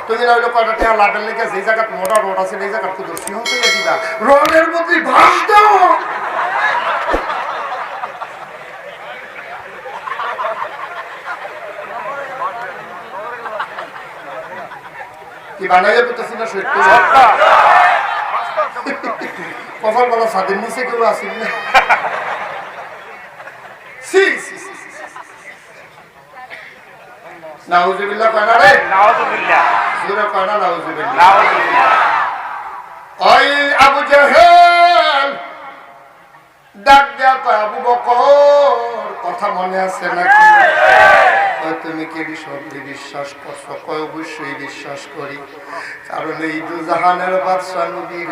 তুমি না হইলো কয়টা টাকা লাভের লেগে যে জায়গা মোটা রোড আছে এই জায়গা খুব সিংহ থেকে দিবা রোডের মধ্যে ভাস দাও কি বানাইয়া করতেছি না সত্য কপাল বলা ছাদের নিচে কেউ আসেন না নাউজুবিল্লাহ কয়না রে নাউজুবিল্লাহ সুরা কয়না নাউজুবিল্লাহ নাউজুবিল্লাহ ওই আবু জাহেল ডাক দেয়া কয় আবু বকর কথা মনে আছে নাকি তুমি কি সত্যি বিশ্বাস করছো কয় অবশ্যই বিশ্বাস করি কারণ এই দুজাহানের বাদশা নবীর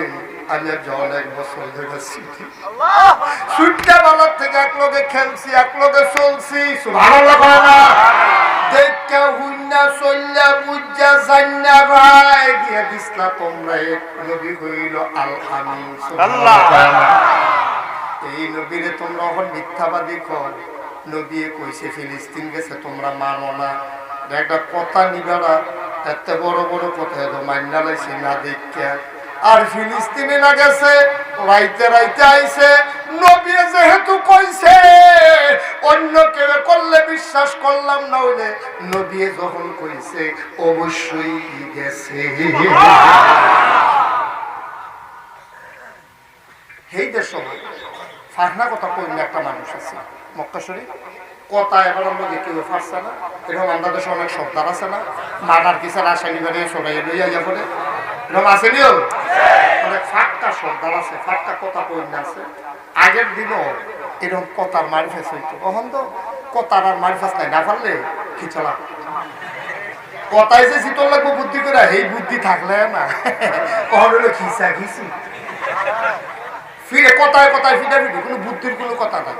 আমি অনেক বছর ধরে শিখি সুটটা বেলার থেকে এক লগে খেলছি এক লগে চলছি সুবহানাল্লাহ না দেখা হুন্না চল্লা বুঝা জান্না ভাই দিয়ে দিসলা তোমরা এক নবী হইল আল আমিন সুবহানাল্লাহ এই নবীরে তোমরা এখন মিথ্যাবাদী কর নবী কইছে ফিলিস্তিন গেছে তোমরা মানো না একটা কথা নিবারা এত বড় বড় কথা এত মান্না লাইছে না দেখা আর ফিলিস্তিনে না গেছে রাইতে রাইতে আইছে নবী যেহেতু কইছে অন্য কেউ করলে বিশ্বাস করলাম না হইলে নবী যখন কইছে অবশ্যই গেছে এই দেশ ফাহনা কথা কইলে একটা মানুষ আছে মক্কা শরীফ কথা এবার আমরা কেউ পারছে না এরকম আমাদের দেশে অনেক সর্দার আছে না মার্ডার কিসার আসানি বাড়ি সরাই লইয়া ইয়া করে এরকম আছে নিও অনেক ফাঁকটা সর্দার আছে ফাঁকটা কথা কইলে আছে আগের দিনও এরকম কথার মারিফাস হইতো কখন তো কথার আর মারিফাস নাই না পারলে খিচলা কথায় যে শীতল লাগবো বুদ্ধি করে এই বুদ্ধি থাকলে না কখন হলো খিচা খিচি ফিরে কথায় কথায় ফিরে ফিরে কোনো বুদ্ধির কোনো কথা নাই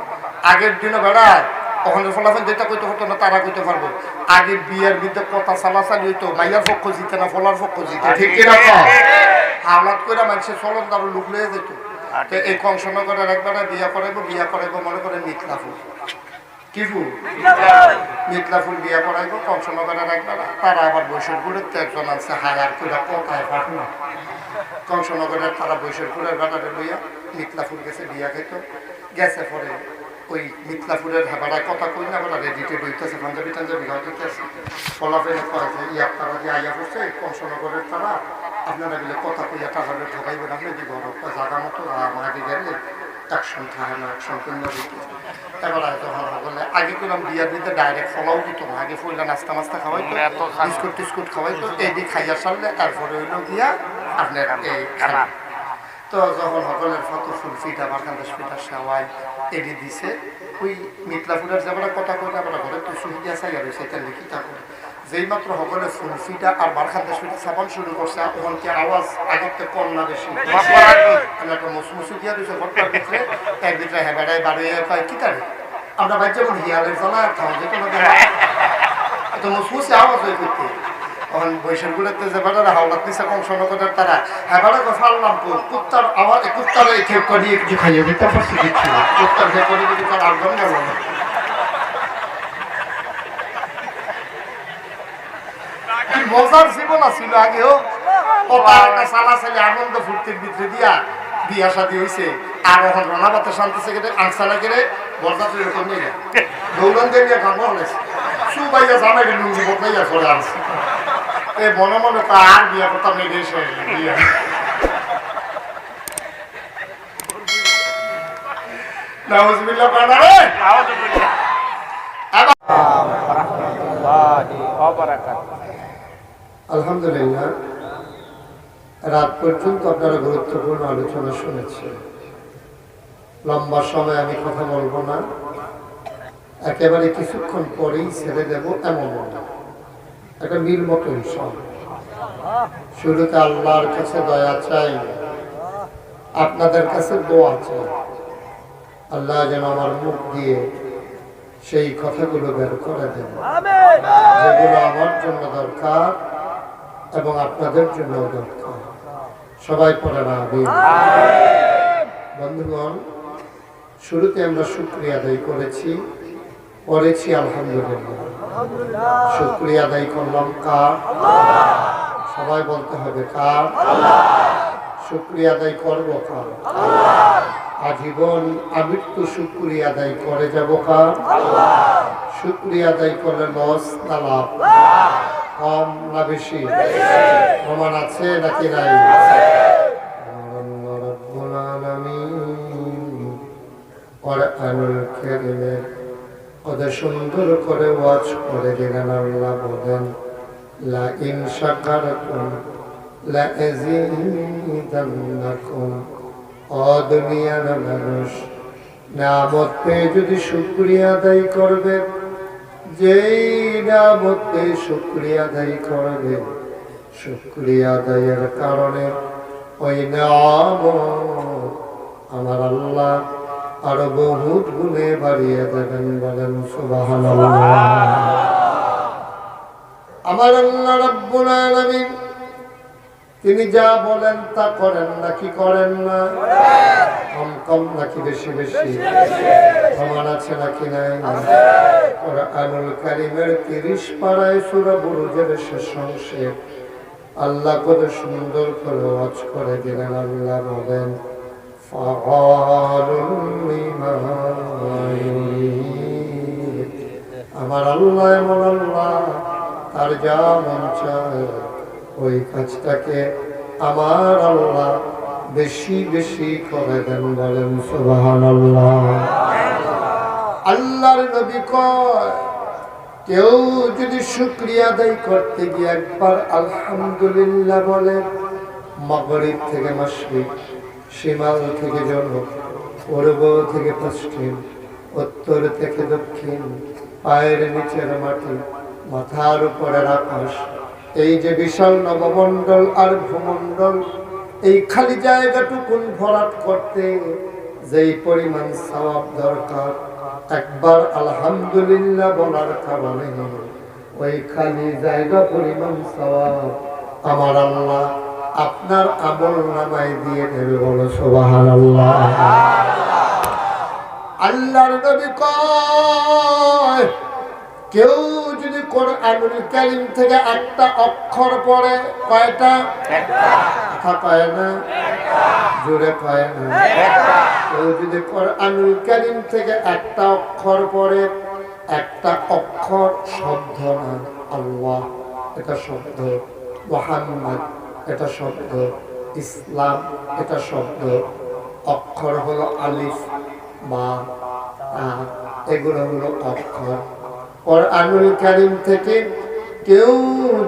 আগের দিনও বেড়ায় ওখানে ফলাফল যেটা কইতে হতো না তারা কইতে পারবো আগে বিয়ের বিরুদ্ধে কথা চালাচালি হইতো মাইয়ার পক্ষ জিতে না ফলার পক্ষ জিতে ঠিক কিনা হাওলাত করে মানুষের চলন তারও লুক লয়ে যেত এই কংসনগরের একবারে বিয়া করাইবো মনে করে মিথলা ফুল কি ফুল মিথলা ফুল বিয়া করাইবো কংসনগরের একবার তারা আবার বৈশাখপুরের তো একজন আছে হায়ার করে কথায় পাঠনা কংসনগরের তারা বৈশাখপুরের বেড়ারে লইয়া মিথলা ফুল গেছে বিয়া খাইতো গেছে পরে ওই মিথলাপুরের হেবাড়ায় কথা কই না বলা রেডিটে বইতেছে পাঞ্জাবি টাঞ্জাবি ঘর দিতেছে ফলাফেলে কয় যে ইয়ার তারা যে আইয়া করছে কংসনগরের তারা আপনারা গেলে কথা কইয়া টাকালে ঠকাইবেন আপনি যে ঘর জায়গা মতো আগে গেলে অ্যাকশন থাকে না অ্যাকশন কিংবা দিতে এবার হয়তো ভালো বললে আগে করলাম বিয়ার দিতে ডাইরেক্ট ফলাও দিত না আগে ফুললে নাস্তা মাস্তা খাওয়াইতো বিস্কুট টিস্কুট খাওয়াইতো এই দিয়ে খাইয়া সারলে তারপরে হইলো গিয়া আপনার এই খানা তো যখন সকলের ফটো ফুল ফিটা বারখান্দাস ফিটা সাওয়াই এডি দিছে ওই মিথলাপুরের যাবার কথা কইলে আমরা ঘরে তো সুবিধা চাই আর সেটা লিখি থাকবে যেই মাত্র সকলে ফুল ফিটা আর বারখান্দাস ফিটা সাবান শুরু করছে তখন কি আওয়াজ আগের থেকে কম না বেশি আমি একটা মসুমসু দিয়া দিয়েছে ঘরটার ভিতরে এর ভিতরে হেবাড়ায় বাড়িয়ে পাই কি তারে আমরা ভাই যেমন হিয়ালের জ্বালা আর খাওয়া যেত না এত মসুমসি আওয়াজ হয়ে করতে তখন বৈশাখগুলোতে যে বেড়ারা হাওলাত নিচে কংসনগরের তারা হ্যাঁ বেড়া ফাললাম কুত্তার আওয়াজ কুত্তার এই খেপ করিয়ে কিছু খাইয়ে দিতে পারছি দিচ্ছি না কুত্তার খেপ করিয়ে দিতে তার আগ্রহ গেল না মজার জীবন ছিল আগেও সালা ছেলে আনন্দ ফুর্তির ভিতরে দিয়া বিয়া শাদী হয়েছে আর এখন রানাবাতে শান্তি সেকেন্ডে আংসানা করে বরদাত এরকম নিয়ে দৌড়ান দিয়ে নিয়ে গান বলেছে সুবাইয়া জানাই লুঙ্গি বদলাইয়া করে আসছে এই মনে মনে আর বিয়া করতাম নেই এসে বিয়া নাউজুবিল্লাহ পানা রে নাউজুবিল্লাহ আলহামদুলিল্লাহ রাত পর্যন্ত আপনারা গুরুত্বপূর্ণ আলোচনা শুনেছেন লম্বা সময় আমি কথা বলবো না একেবারে কিছুক্ষণ পরেই ছেড়ে দেব এমন একটা মিল মতো সব শুরুতে আল্লাহর কাছে দয়া চাই আপনাদের কাছে দোয়া চাই আল্লাহ যেন আমার মুখ দিয়ে সেই কথাগুলো বের করে দেন যেগুলো আমার জন্য দরকার এবং আপনাদের জন্য দরকার সবাই পড়ে না বন্ধুগণ শুরুতে আমরা শুকরিয়া আদায় করেছি আলহামদুলিল্লাহ শুকরিয়া আদায় করলাম কার সবাই বলতে হবে কার? শুকরিয়া আদায় করবো কার? আজীবন আমৃত্যু শুকরিয়া আদায় করে যাব কার? শুকরিয়া আদায় করলে লস না লাভ? কম না বেশি? প্রমাণ আছে নাকি নাই? রব্বুল আলামিন কোরআনুল কারীমে কত সুন্দর করে ওয়াজ করে দিলেন। আল্লাহ বলেন লা ইন শাকারতুম লা আযীদান্নাকুম। ও দুনিয়ার মানুষ, নিয়ামত পেয়ে যদি শুকরিয়া আদায় করবে, যেই নিয়ামত পেয়ে শুকরিয়া আদায় করবে, শুকরিয়া আদায়ের কারণে ওই নিয়ামত আমার আল্লাহ আরো বহুত গুণে বাড়িয়ে দেবেন। বলেন সুবহানাল্লাহ। আমার আল্লাহ রাব্বুল আলামিন তিনি যা বলেন তা করেন নাকি করেন না? কম কম নাকি বেশি বেশি? প্রমাণ আছে নাকি নাই? কোরআনুল কারীমের 30 পারায় সূরা বুরুজের শেষ অংশে আল্লাহ কত সুন্দর করে ওয়াজ করে দিলেন। আল্লাহ বলেন আমার আল্লাহ এমন আল্লাহ, তার যা মন চায় ওই কাজটাকে আমার আল্লাহ বেশি বেশি করে দেন। বলেন সুবহানাল্লাহ। আল্লাহর নবী কয় কেউ যদি শুকরিয়া আদায় করতে গিয়ে একবার আলহামদুলিল্লাহ বলে, মাগরিব থেকে মাশরিক, শিমাল থেকে জনক, পূর্ব থেকে পশ্চিম, উত্তর থেকে দক্ষিণ, পায়ের নিচের মাটি, মাথার উপরের আকাশ, এই যে বিশাল নবমণ্ডল আর ভূমণ্ডল, এই খালি জায়গাটুকুন ভরাট করতে যেই পরিমাণ সওয়াব দরকার, একবার আলহামদুলিল্লাহ বলার কারণে ওই খালি জায়গা পরিমাণ সওয়াব আমার আল্লাহ আপনার আমল নামায় দিয়ে দেবে। বলো সুবহানাল্লাহ। আল্লাহর নবী কয় কেউ যদি কোরআনুল কারীম থেকে একটা অক্ষর পড়ে, কয়টা? কথা কয় না, জোরে কয় না। কেউ যদি কোরআনুল কারীম থেকে একটা অক্ষর পড়ে, একটা অক্ষর শব্দ না, আল্লাহ এটা শব্দ, মুহাম্মদ এটা শব্দ, ইসলাম এটা শব্দ, অক্ষর হলো আলিফ বা তা, এগুলো হলো অক্ষর। কোরআনুল কারীম থেকে কেউ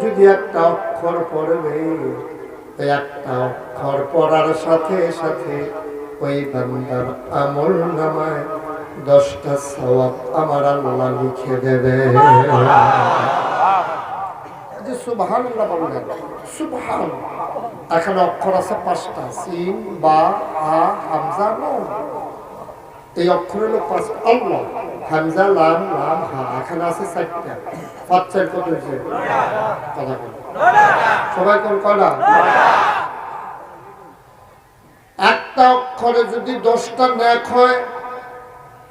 যদি একটা অক্ষর পড়বে, একটা অক্ষর পড়ার সাথে সাথে ওই বান্দার আমল নামায় 10টা সওয়াব আমার আল্লাহ লিখে দেবে। সুবহানাল্লাহ বললেন, সুবহানাল্লাহ। এখানে অক্ষর আছে 5টা, সিন, বা, হা, হামজা, নুন। এই অক্ষর হলো 5, আল্লাহ, হামজা, লাম, লাম, হা। এখানে আছে 4টা। 5 4 কত হয়েছে? কথা বল সবাই, কোন কয়টা? একটা অক্ষরে যদি 10টা নেক হয়,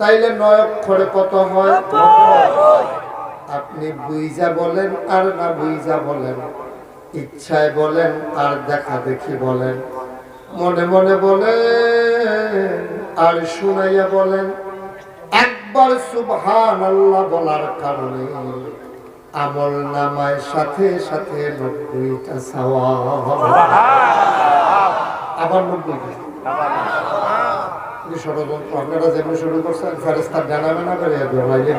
তাইলে 9 অক্ষরে কত হয়? আপনি বুইজা বলেন আর না বুইজা বলেন, ইচ্ছায় বলেন আর দেখা দেখি বলেন, মনে মনে বলেন আর শুনাইয়া বলেন, একবার সুবহানাল্লাহ বলার কারণে আমল নামায় সাথে সাথে 90টা সওয়াব। আবার 90টা ষড়যন্ত্র আপনারা যেমনি শুরু করছেন, ফেরেশতা ডানা মেনা করে দৌড়াইলে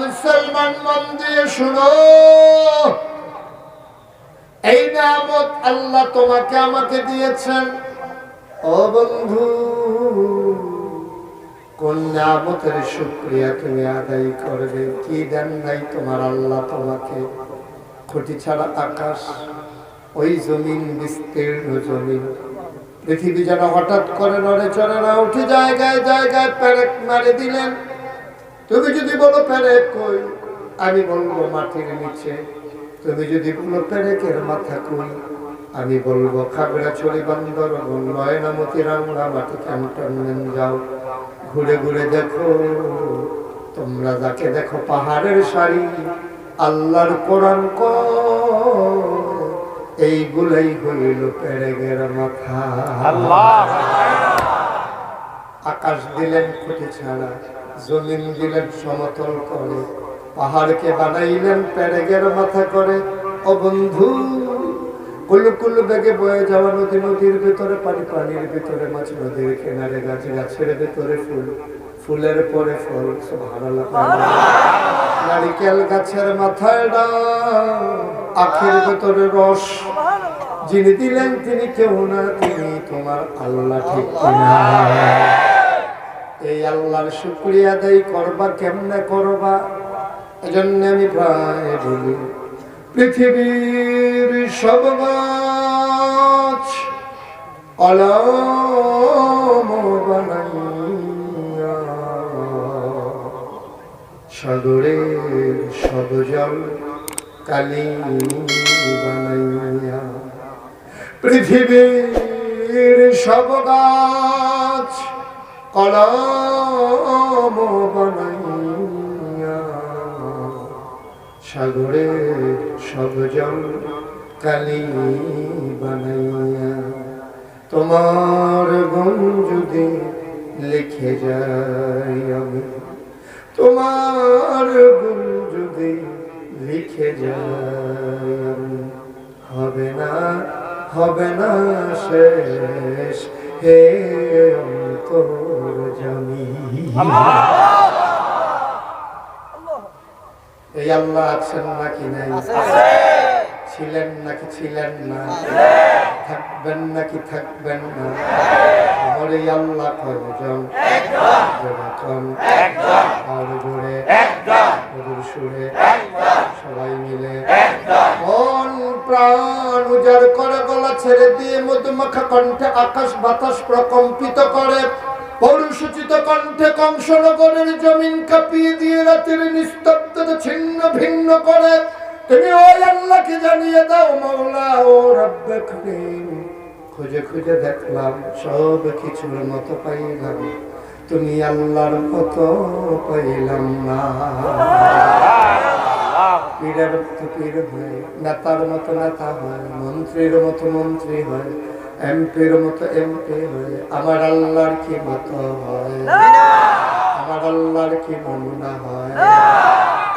মুসলমান মন দিয়ে শুনো, এই নিয়ামত আল্লাহ তোমাকে আমাকে দিয়েছেন। ও বন্ধু, কোন নিয়ামতের শুকরিয়া তুমি আদায় করবে? কি দেন নাই তোমার আল্লাহ তোমাকে? খুঁটি ছাড়া আকাশ, ওই জমিন, বিস্তীর্ণ জমিন, পৃথিবী যেন হঠাৎ করে নড়ে চড়ে না উঠে জায়গায় জায়গায় পেরেক মারে দিলেন। তুমি যদি বলো পেরেক কই, আমি বলবো মাটির নিচে। তুমি যদি বলো পেরেকের মাথা কই, আমি বলবো খাগড়াছড়ি, বান্দরবান, ময়নামতি, রাঙ্গামাটি ক্যান্টনমেন্ট যাও, ঘুরে ঘুরে দেখো তোমরা যাকে দেখো পাহাড়ের সারি, আল্লাহর কোরআন এইগুলাই হইল পেরেকের মাথা। আকাশ দিলেন খুঁটি ছাড়া, জমিন দিলেন সমতল করে, পাহাড়কে বানাইলেন পেরেকের মাথা করে। ও বন্ধু, কুলকুল বেগে বয়ে যাওয়া নদী, নদীর ভিতরে পানি, পানির ভিতরে মাছ, নদীর কিনারে গাছ, গাছের ভিতরে ফুল, ফুলের পরে ফল। সুবহানাল্লাহ। নারিকেল গাছের মাথায় ডাল, আখের ভিতরে রস। যিনি দিলেন তিনি কেউ না, তিনি তোমার আল্লাহ, ঠিক কিনা? এই আল্লাহর শুকরিয়া আদায় করবা কেমনে করবা? এজন্য আমি প্রায় বলি, পৃথিবীর সব গাছ কলম বানাইয়া, সাগরের সব জল কালি বানাইয়া। পৃথিবীর সব গাছ কলম বানাইয়া, সাগরের সব জল কালি বানাইয়া। তোমার গুণ যদি লিখে যাই আমি, তোমার গুণ যদি লিখে যাই, হবে না, হবে না শেষ হে অন্তর্যামী। এই আল্লাহ আছেন নাকি নাই? ছিলেন নাকি ছিলেন না? থাকবেন নাকি থাকবেন না? আমার এই আল্লাহ কয়জন? যখন আর জুড়ে মধুর সুরে সবাই মিলে মন প্রাণ উজাড় করে, গলা ছেড়ে দিয়ে মধুমাখা কণ্ঠে আকাশ বাতাস প্রকম্পিত করে, পৌরসূচিত কণ্ঠে কংসনগরের জমিন কাঁপিয়ে দিয়ে রাতের নিস্তব্ধতা ছিন্ন ভিন্ন করে তুমি ওই আল্লাহকে জানিয়ে দাও, মাওলা ও রব্বে করিম, খুঁজে খুঁজে দেখলাম সব কিছুর মতো পাইলাম, তুমি আল্লাহর মতো পাইলাম না। পীরের মতো পীর হয়, নেতার মতো নেতা হয়, মন্ত্রীর মতো মন্ত্রী হয়, এমপির মতো এমপি হয়, আমার আল্লাহর কি মতো হয়? আমার আল্লাহর কি নমুনা হয়?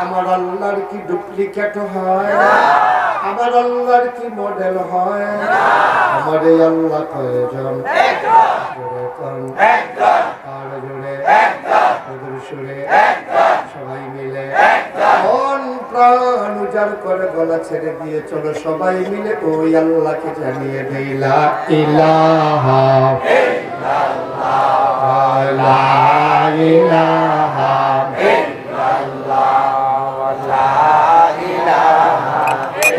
আমার আল্লাহর কি ডুপ্লিকেট হয়? আমার আল্লাহর কি মডেল হয়? আমার এই আল্লাহ কয়জন? আর জোরে সুরে সবাই মিলে মন প্রাণ উজাড় করে, গলা ছেড়ে দিয়ে চলো সবাই মিলে ওই আল্লাহকে জানিয়ে দেই, লা ইলাহা ইল্লাল্লাহ, লা ইলাহা ইল্লাল্লাহ, লা ইলাহা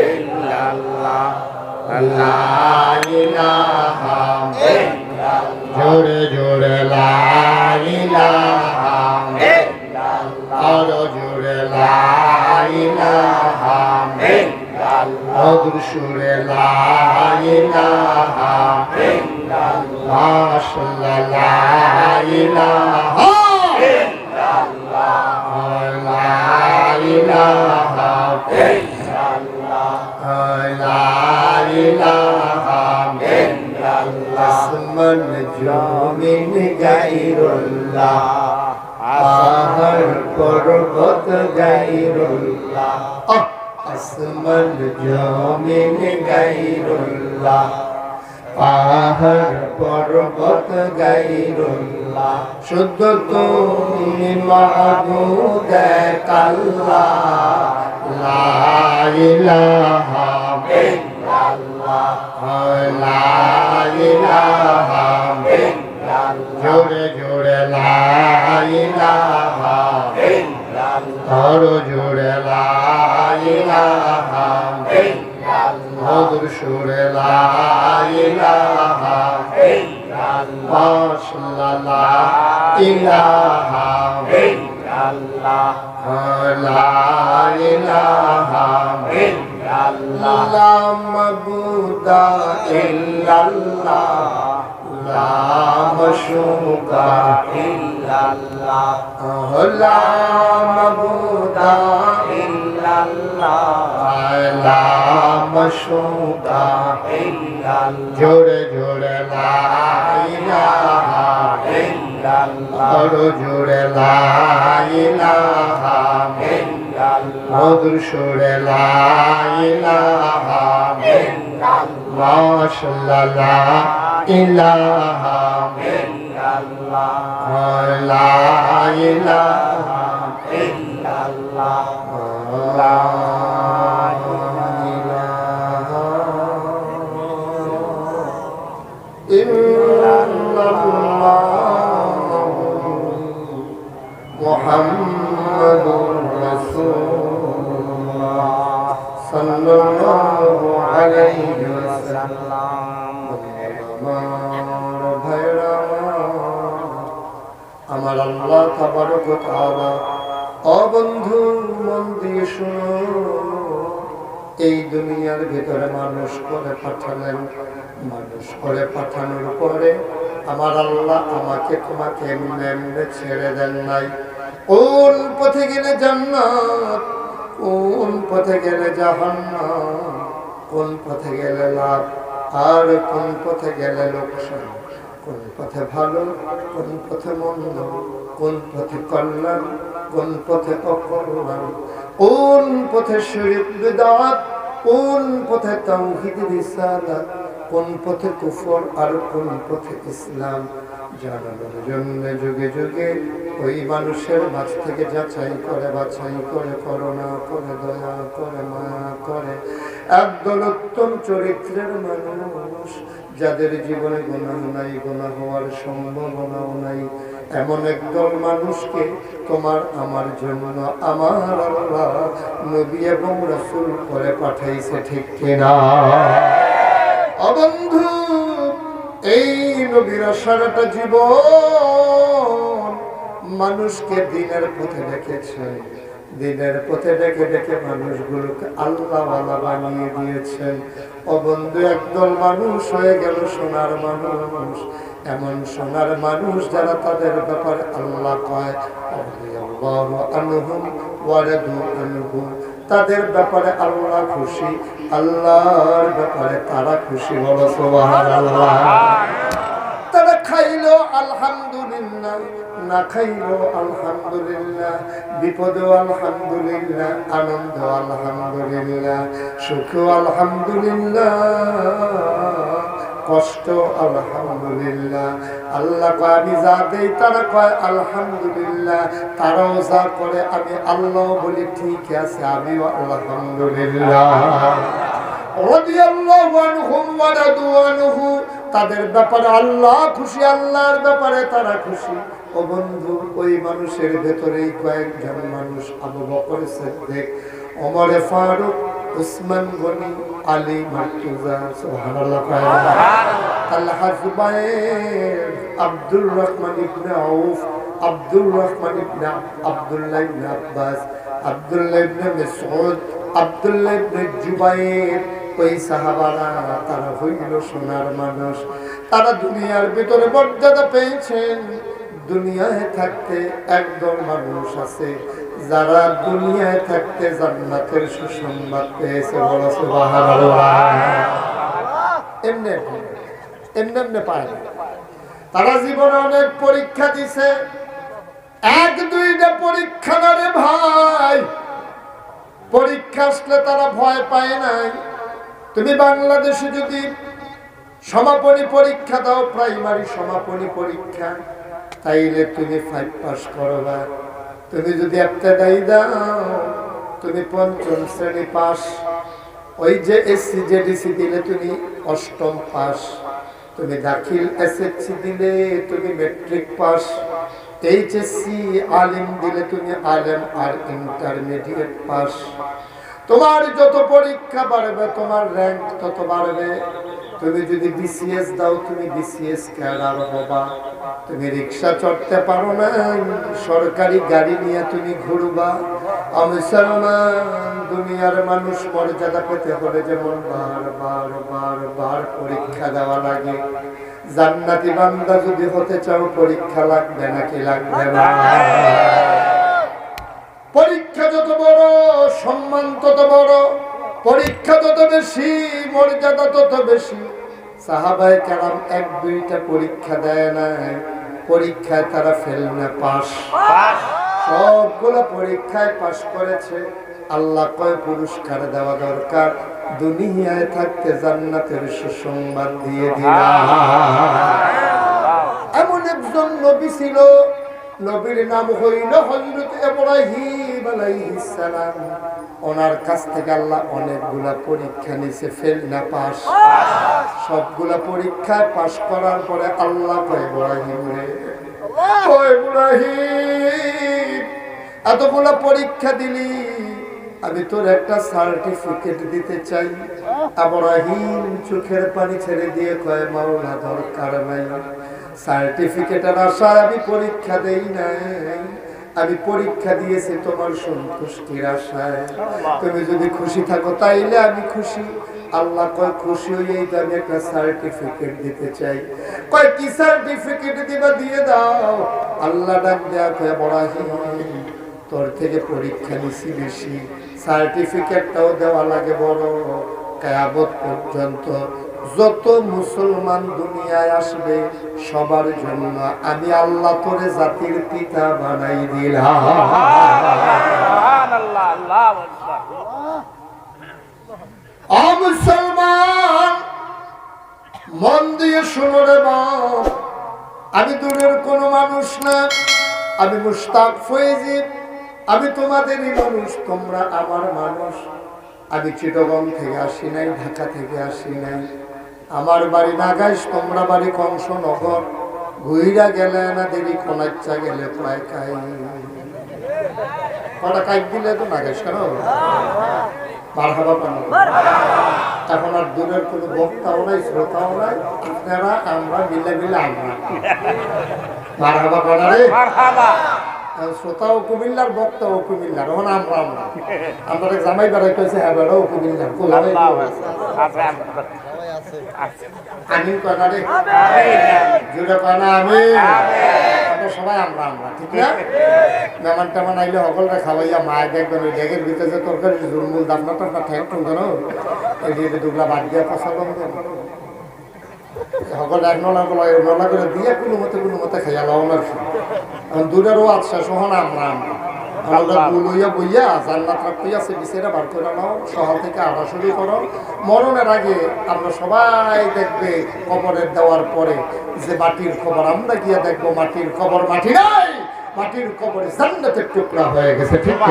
ইল্লাল্লাহ, লা ইলাহা ইল্লাল্লাহ, জোরে জোরে লা ইলাহা ইল্লাল্লাহ, আরো জোরে লা ইলাহা ইল্লাল্লাহ, মধুর সুরে লা ইলাহা ইল্লাল্লাহ, মাশাআল্লাহ লা ইলাহা ইল্লাল্লাহ, লা ইলাহা ইল্লাল্লাহ, লা ইলাহা ইল্লাল্লাহ, আসমান জমিন গায়রুল্লাহ, পাহাড় পর্বত গায়রুল্লাহ, আসমান জমিন গায়রুল্লাহ, পাহাড় পর্বত গায়রুল্লাহ, শুদ্ধ তুমি মাবুদ এক আল্লাহ, লা ইলাহা ইল্লাল্লাহ, লা ইলাহা ইল্লাল্লাহ, জোরে জোরে লা ইলাহা ইল্লাল্লাহ, আরো জোরে লা ইলাহা ইল্লাল্লাহ, মধুর সুরে লা ইলাহা ইল্লাল্লাহ, মাশাআল্লাহ লা ইলাহা ইল্লাল্লাহ, লা ইলাহা ইল্লাল্লাহ, লা মাবুদা ইল্লাল্লাহ, মাশুকা ইল্লাল্লাহ লা মাবুদা ইল্লাল্লাহ লা মাশুকা ইল্লাল্লাহ জোরে জোরে লা ইলাহা ইল্লাল্লাহ জোরে লা ইলাহা ইল্লাল্লাহ মধুর সুরে লা ইলাহা ইল্লাল্লাহ মাশাআল্লাহ ইলাহা ইল্লাল্লাহ লা ইলাহা ইল্লাল্লাহ লা ইলাহা ইল্লাল্লাহ মুহাম্মাদুর রাসূলুল্লাহ সাল্লাল্লাহু আলাইহি ওয়াসাল্লাম আমার আল্লাহ তাবারক ওয়া তাআলা ও বন্ধু মন দিয়ে শুনো এই দুনিয়ার ভিতরে মানুষ করে পাঠালেন মানুষ করে পাঠানোর পরে আমার আল্লাহ আমাকে তোমাকে এমনি এমনি ছেড়ে দেন নাই কোন পথে গেলে জান্নাত কোন পথে গেলে জাহান্নাম কোন পথে গেলে লাভ আর কোন পথে গেলে লোকসান কোন পথে ভালো কোন পথে মন্দ কোন পথে কল্যাণ কোন পথে অকল্যাণ কোন পথে শিরক বিদআত কোন পথে তাওহীদ রিসালাত কোন পথে কুফর আর কোন পথে ইসলাম জানানোর জন্য যুগে যুগে ওই মানুষের মাঝ থেকে যাচাই করে বাছাই করে করুণা করে দয়া করে মায়া করে একদল উত্তম চরিত্রের মানুষ যাদের জীবনে গুনাহ নাই গুনাহ হওয়ার সম্ভাবনাও নাই এমন একদল মানুষকে তোমার আমার জন্য আমার আল্লাহ নবী এবং রাসূল করে পাঠাইছে ঠিক কিনা ও বন্ধু এই নবীরা সারাটা জীবন মানুষকে দিনের পথে রেখেছে দিনের পথে ডেকে ডেকে মানুষগুলোকে আল্লাহওয়ালা বানিয়ে দিয়েছেন ও বন্ধু একদল মানুষ হয়ে গেল সোনার মানুষ এমন সোনার মানুষ যারা তাদের ব্যাপারে আল্লাহ কয় রাদিয়াল্লাহু আনহুম ওয়া রাদু আনহু তাদের ব্যাপারে আল্লাহ খুশি আল্লাহর ব্যাপারে তারা খুশি বলো সুবহানাল্লাহ তারা খাইলো আলহামদুলিল্লাহ না খাইলো আলহামদুলিল্লাহ বিপদ আলহামদুলিল্লাহ আনন্দ আলহামদুলিল্লাহ সুখ আলহামদুলিল্লাহ কষ্ট আলহামদুলিল্লাহ আল্লাহ কয় আমি যা দেই তারা কয় আলহামদুলিল্লাহ তারাও যা করে আমি আল্লাহ বলি ঠিক আছে আমিও আলহামদুলিল্লাহ রাদিয়াল্লাহু আনহুম ওয়া রাদু আনহু তাদের ব্যাপারে আল্লাহ খুশি আল্লাহর ব্যাপারে তারা খুশি ও বন্ধু ওই মানুষের ভেতরেই কয়েকজন মানুষ আবু বকর সিদ্দিক ওমর ফারুক উসমান গনি আলী মার্তুজা সুবহানাল্লাহ আল্লাহ জুবাইর আব্দুর রহমান ইবনে আউফ আব্দুর রহমান ইবনে আব্দুল্লাহ ইবনে আব্বাস আব্দুল্লাহ ইবনে মাসউদ আব্দুল্লাহ ইবনে জুবাইর ওই সাহাবারা তারা হইল সোনার মানুষ তারা দুনিয়ার ভিতরে মর্যাদা পেয়েছেন দুনিয়ায় থাকতে একদল মানুষ আছে যারা দুনিয়ায় থাকতে জান্নাতের সুসংবাদ পেয়েছে বলো সুবহানাল্লাহ এমনি এমনি পায় তারা জীবনে অনেক পরীক্ষা দিছে এক দুইটা পরীক্ষা না রে ভাই পরীক্ষা আসলে তারা ভয় পায় নাই তুমি বাংলাদেশে যদি সমাপনী পরীক্ষা দাও প্রাইমারি সমাপনী পরীক্ষা তাইলে তুমি 5 পাস করবা তুমি যদি ইবতেদাই দাও তুমি পঞ্চম শ্রেণী পাস ওই যে এসসি জেডিসি দিলে তুমি অষ্টম পাস তুমি দাখিল এসএসসি দিলে তুমি ম্যাট্রিক পাস এইচএসসি আলিম দিলে তুমি আলেম আর ইন্টারমিডিয়েট পাস তোমার যত পরীক্ষা বাড়বে তোমার র‍্যাঙ্ক তত বাড়বে তুমি যদি বিসিএস দাও তুমি বিসিএস ক্যাডার হবা তুমি রিকশা চড়তে পারো না সরকারি গাড়ি নিয়ে তুমি ঘুরবা মুসলমান দুনিয়ার মানুষ মর্যাদা পেতে হলে যেমন বার পরীক্ষা দেওয়া লাগে জান্নাতি বান্দা যদি হতে চাও পরীক্ষা লাগবে নাকি লাগবে না? পরীক্ষা যত বড় সম্মান তত বড়, পরীক্ষা তত বেশি মর্যাদা তত বেশি। সাহাবায়ে কেরাম এক দুইটা পরীক্ষা দেয় না, পরীক্ষায় তারা ফেল না পাস। সবগুলো পরীক্ষায় পাস করেছে। আল্লাহ কয় পুরস্কার দেওয়া দরকার, দুনিয়ায় থাকতে জান্নাতের সুসংবাদ দিয়ে দিলাম। এমন একজন নবী ছিল, নবীর নাম হইল হযরত ইব্রাহিম আলাইহিস সালাম। ওনার কাছ থেকে আল্লাহ অনেকগুলা পরীক্ষা নিছে, ফেল না পাস। সবগুলা পরীক্ষায় পাস করার পরে আল্লাহ কয় ইব্রাহিম রে, ও ইব্রাহিম এতগুলা পরীক্ষা দিলি, আমি তোর একটা সার্টিফিকেট দিতে চাই। ইব্রাহিম চোখের পানি ছেড়ে দিয়ে কয় মাওলা দরকার নাই, সার্টিফিকেটের আশায় আমি পরীক্ষা দেই নাই, আমি পরীক্ষা দিয়েছি তোমার সন্তুষ্টির আশায়। তুমি যদি খুশি থাকো তাইলে আমি খুশি। আল্লাহ কয় খুশি হইয়াই তো আমি একটা সার্টিফিকেট দিতে চাই। কয় কি সার্টিফিকেট দিবা, দিয়ে দাও। আল্লাহ ডাক দেয়া কয় ইব্রাহিম তোর থেকে পরীক্ষা নিছি বেশি, সার্টিফিকেটটাও দেওয়া লাগে বড়। কিয়ামত পর্যন্ত যত মুসলমান দুনিয়ায় আসবে সবার জন্য আমি আল্লাহ তোরে জাতির পিতা বানাই দিলাম। সুবহানাল্লাহ, আল্লাহু আকবার। ও মুসলমান মন দিয়ে শোনো রে বাপ, আমি দূরের কোনো মানুষ না, আমি মুশতাক ফয়েজি, আমি তোমাদেরই মানুষ, তোমরা আমার মানুষ। আমি চিটাগং থেকে আসি নাই, ঢাকা থেকে আসি নাই, আমার বাড়ি নাগাইশ, তোমরা বাড়ি কংসনগর। ঘুইরা গেলে না দেরি, কোনাচ্চা গেলে প্রায় কাই কটা কাইট দিলে তো নাগাইশ কেন মারহাবা কেন? এখন আর দূরের কোনো বক্তাও নাই, শ্রোতাও নাই, আপনারা আমরা মিলে মিলে আমরা মারহাবা করা রে। শ্রোতাও কুমিল্লার, বক্তাও কুমিল্লার, এখন আমরা আমরা আমরা জামাই বেড়াই কইছে হ্যাঁ বেড়াও কুমিল্লার। আমিন কয়না রে, জুড়ে কয়না আমিন। আমরা সবাই আমরা আমরা, ঠিক না? মেহমান টেমান আইলে সকলটা খাওয়াইয়া মায় দেখবেন ওই ডেগের ভিতরে যে তরকারি ঝুলমুল দাপনা টাপনা ঠেক কেন এই দিয়ে দুগলা বাদ দিয়া পছন্দ সকল এক নলা নলা করে দিয়ে কোনো মতে খাইয়া লাও না। এখন দূরেরও আচ্ছা সহন আমরা আমরা লইয়া বইয়া জান্নাত রাখতে বিছেরা বার করে নাও, সকাল থেকে আড়াশুড়ি করো। মরণের আগে আমরা সবাই দেখবে কবরের দেওয়ার পরে যে মাটির খবর, আমরা গিয়া দেখবো মাটির খবর মাটি নাই, মাটির কবরে জান্নাতের টুকরা হয়ে গেছে। ঠিক না?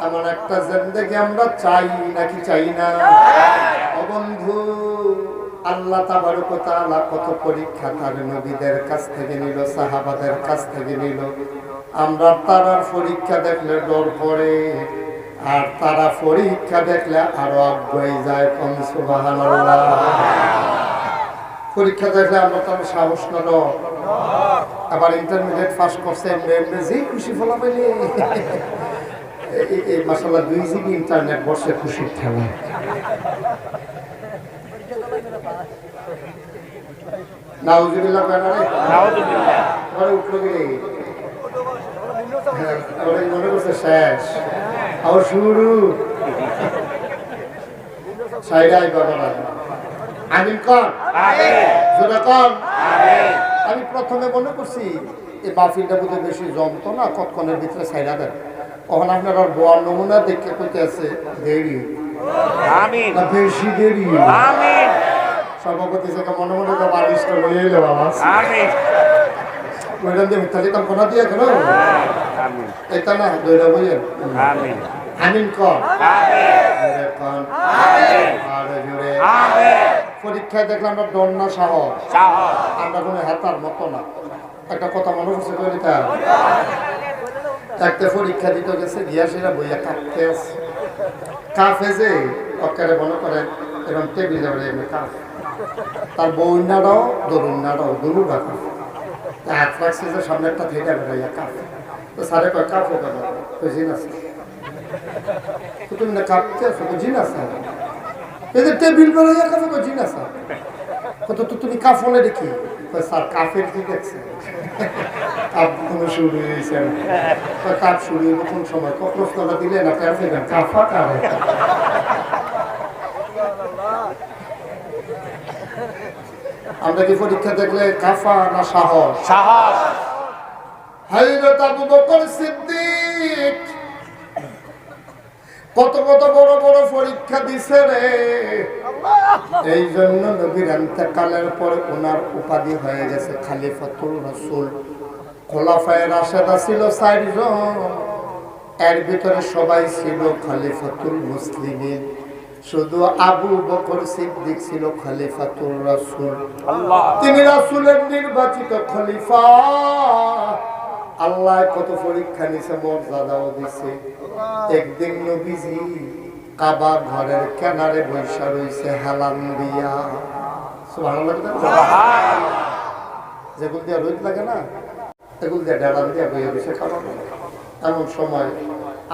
এমন একটা জিন্দেগি আমরা চাই নাকি চাই না? ও বন্ধু, আল্লাহ তাবারক ওয়া তাআলা কত পরীক্ষা তার নবীদের কাছ থেকে নিল, সাহাবাদের কাছ থেকে নিল। আমরা তারার পরীক্ষা দেখলে ডর পড়ে, আর তারা পরীক্ষা দেখলে আরো আগ্রহী যায়। কম সুবহানাল্লাহ। পরীক্ষা দেখলে আমরা তার সাহস না ডর। আবার ইন্টারমিডিয়েট পাস করছে এমনি যে খুশি ফলা পাইলে এই মাশাআল্লাহ 2 জিবি ইন্টারনেট বসে খুশির ঠেলা। নাউজুবিল্লাহ বানারে, নাউজুবিল্লাহ পরে উঠলো গেলে ওরে মনে করছে শেষ, আবার শুরু সাইডাই বাবা। আমিন কর, আমিন জোরে কর, আমিন। আমি প্রথমে মনে করছি এই মাহফিলটা বোধহয় বেশি জমতো না, কতক্ষণের ভিতরে সাইডা দেন। ওখানে আপনার বোয়ার নমুনা দেখে কইতে আছে দেরি, আমিন, বেশি দেরি, আমিন। সভাপতি থেকে মনে মনে তো বালিশটা লইয়ে এলো বাবা, আমিন। ওইটা দিয়ে মিথ্যা যেতাম কোনা দিয়ে কেন, আমিন। এটা না দইটা বইয়েন, আমিন। আমিন কর, আমিন। আর জোরে, আমিন। পরীক্ষায় দেখলাম আমরা ডর না সাহস, আমরা কোনো হেতার মতো না। একটা কথা মনে করছে কবিতা, একটা পরীক্ষা দিতে গেছে গিয়া সেটা বইয়া কাঁপতে আছে, কাঁপে যে অক্কারে মনে করেন এরকম টেবিলে এমনি কাঁপ, তার বউনাটাও দরুনাটাও দরু রাখা হাত রাখছে যে সামনে একটা থেটা বেড়াইয়া কাঁপ। তো সারে কয় কাঁপো কেন, জিন আছে তুমি না কাঁপতে আছো, জিন আছে। এই যে টেবিল বেড়াইয়া কাঁপো, জিন আছে। কত তো তুমি কাফনে দেখি স্যার কাফের কি দেখছে কাপ শুরু হয়েছে কাপ শুরু হইব কোন সময় প্রশ্নটা দিলে না কাফা কারে আমরা কি পরীক্ষা দেখলে কাফা না সাহস সাহস হযরত আবু বকর সিদ্দিক কত কত বড় বড় পরীক্ষা দিছে রে এই জন্য নবীর ইন্তেকালের পর ওনার উপাধি হয়ে গেছে খলিফাতুর রাসূল খোলাফায়ে রাশেদা ছিল 4 জন এর ভিতরে সবাই ছিল খলিফাতুল মুসলিমিন শুধু আবু বকর সিদ্দিক ছিল খলিফাতুর রাসূল আল্লাহ তিনি রাসূলের নির্বাচিত খলিফা আল্লাহ কত পরীক্ষা নিছে মর্যাদাও দিছে একদিন নবীজি কাবা ঘরের কিনারে বসে রইছে হেলান দিয়া সুবহানাল্লাহ যেগুলো দিয়ে রোদ লাগে না এগুলো দিয়ে ডালান দিয়া বইয়ে রইছে কাবা এমন সময়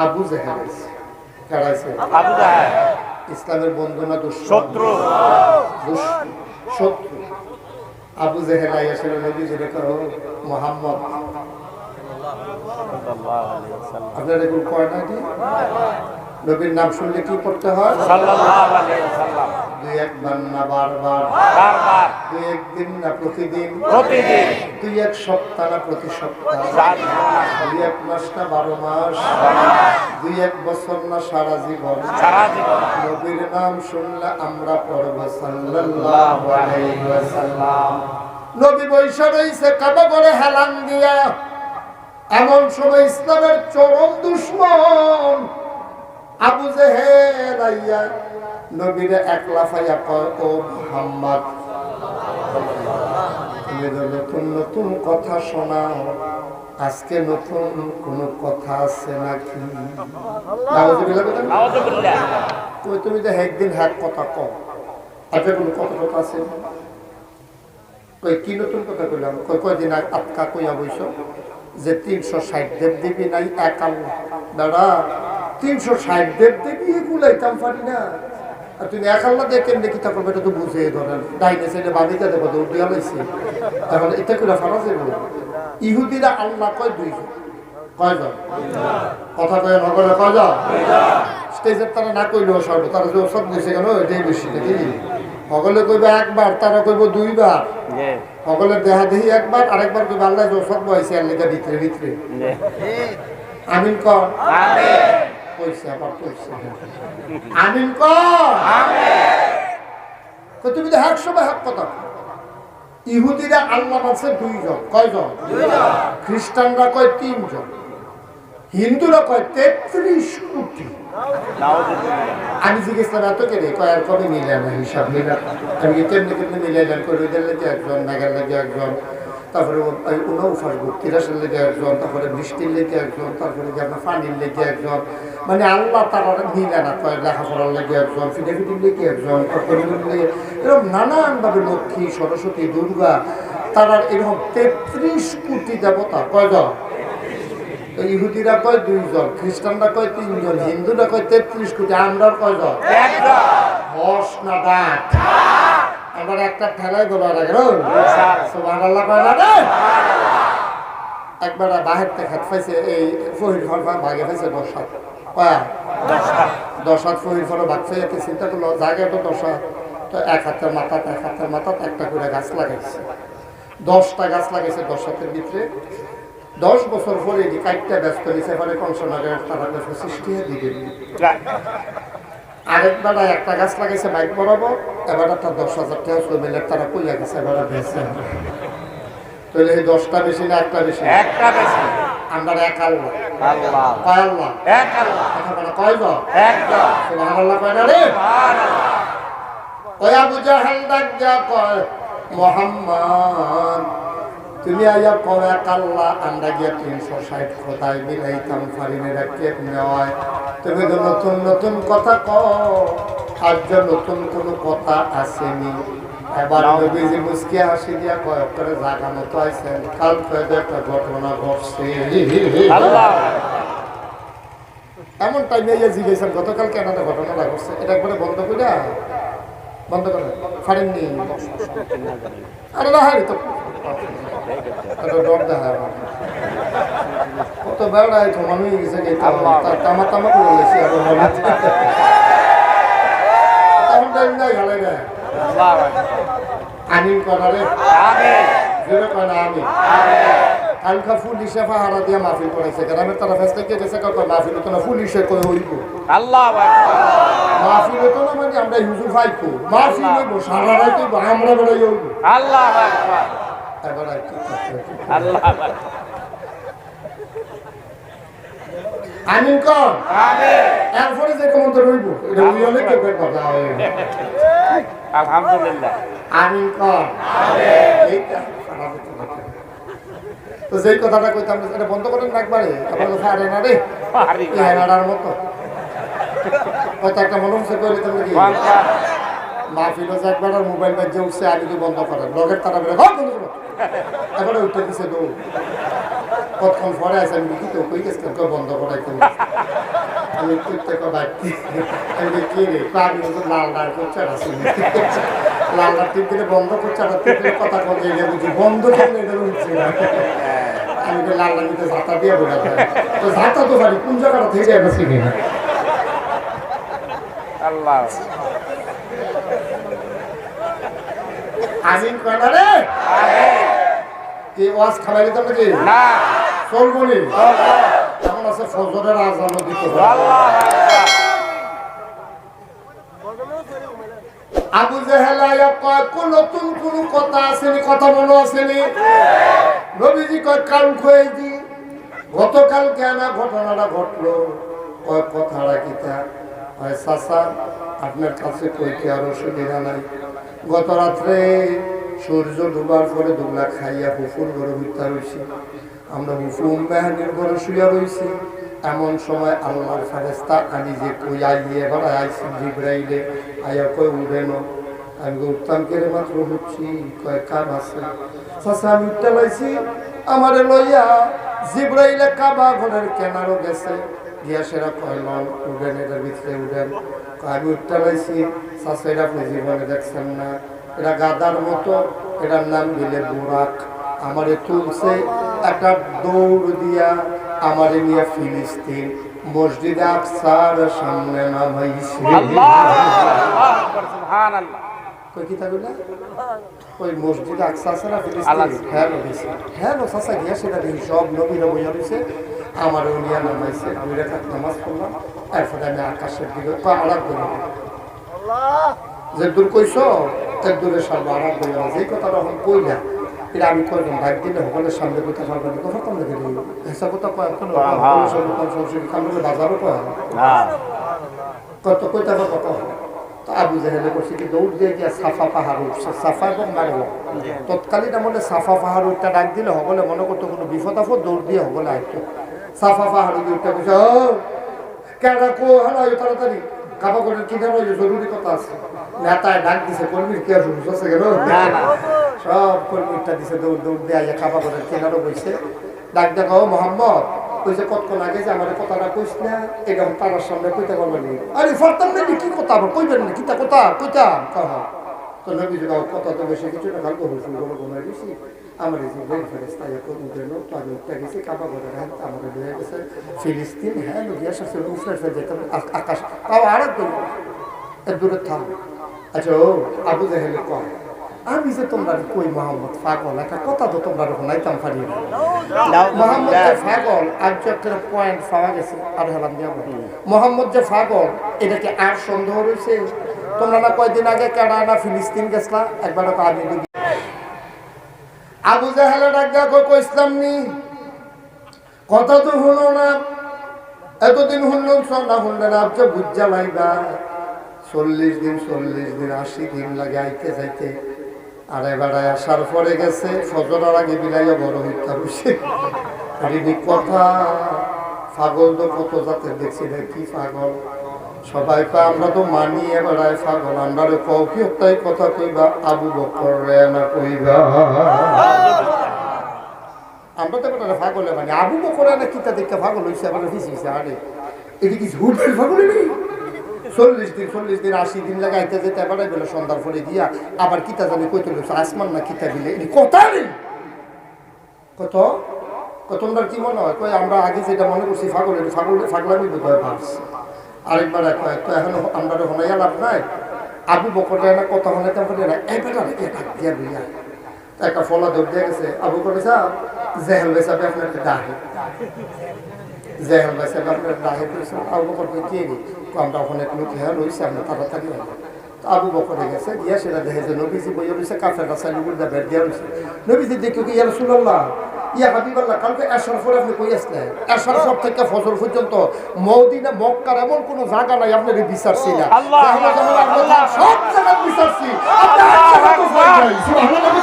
আবু জেহেল কারাইছে আবু জাহেল ইসলামের বন্ধু না শত্রু শত্রু আবু জেহেল আইয়াছিল নবীজি রে কও মুহাম্মদ আপনার এগুলো কয় না কি নবীর নাম শুনলে কি করতে হয় সাল্লাল্লাহু আলাইহি ওয়াসাল্লাম দুই একবার না বারবার বারবার দুই একদিন না প্রতিদিন প্রতিদিন দুই এক সপ্তাহ না প্রতি সপ্তাহ দুই এক মাস না 12 মাস দুই এক বছর না সারা জীবন সারা জীবন নবীর নাম শুনলে আমরা পড়ব সাল্লাল্লাহু আলাইহি ওয়াসাল্লাম নবী বৈশা রইছে কাবা করে হেলান দিয়া এমন সময় ইসলামের চরম দুশমন আবু জেহেল আইয়া নবীরে একলা ফাইয়া কয় ও মুহাম্মদ তুমি নতুন নতুন কথা শোনাও আজকে নতুন কোন কথা আছে নাকি নাউযুবিল্লাহ তুমি তো একদিন হ্যাক কথা কও আজকে কোন কথা আছে কই কি নতুন কথা কইলাম কয়দিন আটকা কইয়া বইছ যে 360 দেব দেবী নাই এক আল্লাহ দাদা 360 দেব দেবী এগুলাইতাম পারি না আর তুমি এক আল্লাহ দিয়ে কেমনি কি তা করবে এটা তো বুঝিয়ে ধরেন ডাইনে সাইডে বাবিকা দেখো দৌড় দিয়া লাইছে এখন এটা করে ফারা যাবে ইহুদিরা আল্লাহ কয় দুইজন কয়জন কথা কয় নগরে কয়জন স্টেজের তারা না কইলেও সর্ব তারা যে ওষুধ দিয়েছে কেন এটাই বেশি নাকি সকলে কইবে একবার তারা কইব দুইবার সকলের দেহা দেহি একবার আরেকবার কইবে আল্লাহ যে ওষুধ বয়সে আর লেখা ভিতরে ভিতরে আমিন কর কইছে আবার কইছে আমিন কর তো তুমি তো 100 হক কথা ইহুদিরা আল্লাহ আছে দুইজন কয়জন খ্রিস্টানরা কয় 3 জন হিন্দুরা কয় 33 কোটি আমি জিজ্ঞেস করলাম এত কে রে কয় আর কবে মিলে না হিসাব মিলা আমি কেমনি কেমনি মিলাইলাম করিদের লেগে একজন নাগার লেগে একজন তারপরে উনাউফার তিরাসের লেগে একজন তারপরে বৃষ্টির লেগে একজন তারপরে যে আপনার পানির লেগে একজন মানে আল্লাহ তারা মিলে না কয় লেখাপড়ার লেগে একজন ফিটাফিটির লেগে একজন লেগে এরকম নানানভাবে লক্ষ্মী সরস্বতী দুর্গা তারা এরকম 33 কোটি দেবতা কয়জন ইহুদিরা কয় 2 জন খ্রিস্টানরা কয় 3 জন হিন্দুরা কয় 33 কোটি আমরা কয়জন হস না ডাক আমরা একটা ঠেলায় বলা লাগে সুবহানাল্লাহ কয় না রে একবার বাহির থেকে হাত পাইছে এই ফহির ফরফা ভাগে পাইছে 10 হাত কয় 10 হাত ফহির ফরফা ভাগ পাইতে চিন্তা করলো জায়গা তো 10 হাত তো এক হাতের মাথা একটা করে গাছ লাগাইছে 10টা গাছ লাগাইছে 10 হাতের ভিতরে 10 বছর পরে এটি কাটটা ব্যস্ত নিছে পরে কংসনগরের তারা 25 টাকা দিবে আরেকবার একটা গাছ লাগাইছে বাইক বরাবর এবার একটা 10,000 টাকা সমিলের তারা কইয়া গেছে এবার বেছে তাহলে এই 10টা বেশি না একটা বেশি আমরা এক আল্লাহ কয় আল্লাহ এক আল্লাহ কথা কয়জন একজন সুবহানাল্লাহ কয় না রে ওই আবু জাহেল ডাক দিয়া কয় মুহাম্মদ তুমি আয়া কয় এক আল্লাহ আমরা গিয়া 360 খোদাই মিলাইতাম ফারিনেরা কেমনে হয় তুমি তো নতুন নতুন কথা কও আজ নতুন কোন কথা আসেনি এবার নবীজি মুস্কি হাসি দিয়া কয় করে জাগানো তো আইছেন কাল কয় একটা ঘটনা ঘটছে আল্লাহ এমন টাইমে জিজ্ঞেসেন গতকাল কেন ঘটনাটা ঘটছে এটা একবারে বন্ধ করে বন্ধ করেন ফাড়েননি আরে রাহাই তো ডর দেখা কত বেড়ায় থমানো গেছে তামা তামা করে গেছে আর তখন টাইম নাই গেলে না আমিন করারে জোরে কয় না আমি কালকা পুলিশে পাহারা দিয়া মাহফিল করেছে গ্রামের তারা ফেস থেকে গেছে কয় মাহফিল হতো না পুলিশে কয় হইব আল্লাহ মাহফিল হতো না মানে আমরা হুজুর ফাইকো মাহফিল হইব সারা রাত হইব আমরা বেড়াই হইব আল্লাহ এবার আর কি আল্লাহ আমিন কর আমিন এরপরে যে কমন্ত রইব এটা ওই অনেক কেউ কথা হয় আলহামদুলিল্লাহ আমিন কর এইটা তো যেই কথাটা কইতাম এটা বন্ধ করেন না একবারে আপনার ফারে না রে হেনাডার মতো হয়তো একটা মনে হচ্ছে কইলে তুমি কি মাহফিল হচ্ছে একবার আর মোবাইল বাজে উঠছে আগে কি বন্ধ করেন লগের তারা বেরো বন্ধ করো এবারে উঠতে দিছে দৌড় কতক্ষণ পরে আছে আমি কি তো কই গেছিলাম কেউ বন্ধ করাই তো আমি করতে কবাইছি আমি কি রে আমি তো লাল লাল করছে আসি লাল লাল টিপ দিলে বন্ধ করছে আর টিপলে কথা কথা এটা বুঝি বন্ধ করলে এটা উঠছে না আমি তো লাল লাল দিতে ঝাঁটা দিয়ে বোঝা যায় তো ঝাঁটা তো পারি কোন জায়গাটা থেকে যাবে চিনি না আল্লাহ আমিন কয়না রে কি ওয়াজ খালাই দিতাম নাকি না চলবো নি এখন আছে ফজরের আজান দিতে আল্লাহ আবু জাহেল আয়া কয় কোন নতুন কোন কথা আসেনি কথা মনে আসেনি নবীজি কয় কান খুঁয়ে দি গতকাল কেন ঘটনাটা ঘটলো কয় কথাটা কিতা হয় চাচা আপনার কাছে কইতে আর অসুবিধা নাই গত রাত্রে সূর্য ডুবার পরে দুগলা খাইয়া হুফুর ঘরে হইতা রয়েছি আমরা হুফুম বাহিনীর ঘরে শুয়া রয়েছি এমন সময় আল্লাহর ফেরেশতা আমি যে কই আইয়ে এবার আইসি জিব্রাইলে আয়া কই উঠেন আমি উঠতাম কেড়ে মাত্র হচ্ছি কয় কাম আছে চাচা আমি উঠতে পাইছি আমারে লইয়া জিব্রাইলে কাবা ঘরের কেনারও গেছে গিয়া সেরা কয়লন উঠেন এটার ভিতরে উঠেন আমি উঠতে পাইছি চাচা এটা আপনি জীবনে দেখছেন না এটা গাদার মতো এটার নাম দিলে বোরাক আমারে তুলছে একটা দৌড় দিয়া আমারে নিয়ে ফিলিস্তিন মসজিদে আকসার সামনে নামাইছে সুবহানাল্লাহ কই কি তাগুলা ওই মসজিদে আকসা সারা ফিলিস্তিন হ্যাঁ নবীছে হ্যাঁ নো চাচা গিয়া সেটা দেখি সব নবীরা বইয়া রয়েছে আমারে নিয়ে নামাইছে আমি রেখাত নামাজ পড়লাম এরপরে আমি আকাশের দিকে আড়াক দিলাম যে দূর কইস এক দূরের সামনে আড়াক দিলাম যে কথাটা এখন কইলা এটা আমি কয়জন ভাগ দিলে সকলের সামনে কোথা পারবেন কথা কম দেখে দিই হিসাব কথা কয় বাজারও কয় কত কইতা কথা তো আবু জাহেলে করছে কি দৌড় দিয়ে গিয়া সাফা পাহাড় উঠছে সাফা এবং মারল তৎকালীন আমলে সাফা পাহাড় উঠটা ডাক দিলে সকলে মনে করতো কোনো বিপদ আপদ দৌড় দিয়ে সকলে আসতো সাফা পাহাড় দিয়ে উঠতে বসে ও কেডা কো হলো তাড়াতাড়ি কাবা করে কিনে জরুরি কথা আছে নেতায় ডাক দিছে কর্মীর কি আর শুনছে গেল সব কর্মীরটা দিছে দৌড় দৌড় দিয়ে আইয়া কাবা করে কেনারও বইছে ডাক দেখা ও মোহাম্মদ কইছে কতক্ষণ আগে যে আমার কথাটা কইস না এটা তার সামনে কইতে পারবেন আরে ফরতাম না কি কথা আবার কইবেন না কিতা কথা কইতাম কহা তো নবী যে কথা তো বেশি কিছু না কালকে হুসুল বলে ঘুমাই দিছি আমার এই যে বেল ফেরেস্তা ইয়া করে উঠে নো তো আমি উঠতে গেছি কাবা করে হ্যাঁ আমাদের হয়ে গেছে ফিলিস্তিন হ্যাঁ নদী আসা ছিল উফরে ফেলে যেতাম আকাশ তাও আরেক দিন এর দূরে থাম আচ্ছা ও আবু জাহেলে কয় আমি যে তোমরা কই মোহাম্মদ পাগল একটা কথা তো তোমরা শোনাইতাম পারি না মোহাম্মদ যে পাগল আজ একটা পয়েন্ট পাওয়া গেছে আর হেলাম দিয়া মোহাম্মদ যে পাগল এটাকে আর সন্দেহ রয়েছে তোমরা না কয়দিন আগে কেডা না ফিলিস্তিন গেছলা একবার আমি আবু জাহেলে ডাক দেখো কইসলাম নি কথা তো হলো না এতদিন শুনলাম না শুনলে না আপনি বুঝা লাইবা 40 দিন 80 দিন লাগে আইতে যাইতে আর এবারে আসার পরে গেছে ফজরের আগে বিলাইয়া বড় হইতে বসে কথা পাগল তো কত জাতের দেখছি না কি পাগল সবাই কয় আমরা তো মানি এবারে পাগল আমরা কও কি তাই কথা কইবা আবু বকর রে না কইবা আমরা তো এবারে পাগলে মানে আবু বকর না কিতা দেখে পাগল হইছে আবার ফিসিছে আরে এটি কি ঝুট পাগল নেই 40 দিন 80 দিন লাগাইতে যেতে এবারে বেলা সন্ধ্যার পরে গিয়া আবার কিতা জানি কইতে লইছে আসমান না কিতা দিলে এই কথা নেই কত তোমরা কি মনে হয় কই আমরা আগে যেটা মনে করছি ফাগলামি বোধ হয় ভাবছি আরেকবার কয় তো এখন আমরা হনাইয়া লাভ নাই আবু বকর না কথা হনাইতে পারে না এই বেটা রেখে ডাক দিয়া লইয়া একটা ফলা দৌড় দিয়ে গেছে আবু বকর সাহেব জেহেল বেসাবে আপনার ডাকে জেহেল বেসাবে আপনার ডাকে করেছে আবু বকর কে রে আমরা অনেক লোক হ্যাঁ রয়েছে আমরা তাড়াতাড়ি হবে আবু বকরে গেছে গিয়া সেটা দেখে যে নবীজি বইয়া রয়েছে কাফের রাস্তায় লুকুর বের দিয়া রয়েছে নবীজি দেখো কি ইয়া রাসূলুল্লাহ ইয়া হাবিবাল্লাহ কালকে এশার পরে আপনি কই আসলেন এশার পর থেকে ফজর পর্যন্ত মদিনা মক্কার এমন কোন জায়গা নাই আপনি বিচারছি না সব জায়গা বিচারছি আপনি এক জায়গা তো পাই নাই সুবহানাল্লাহ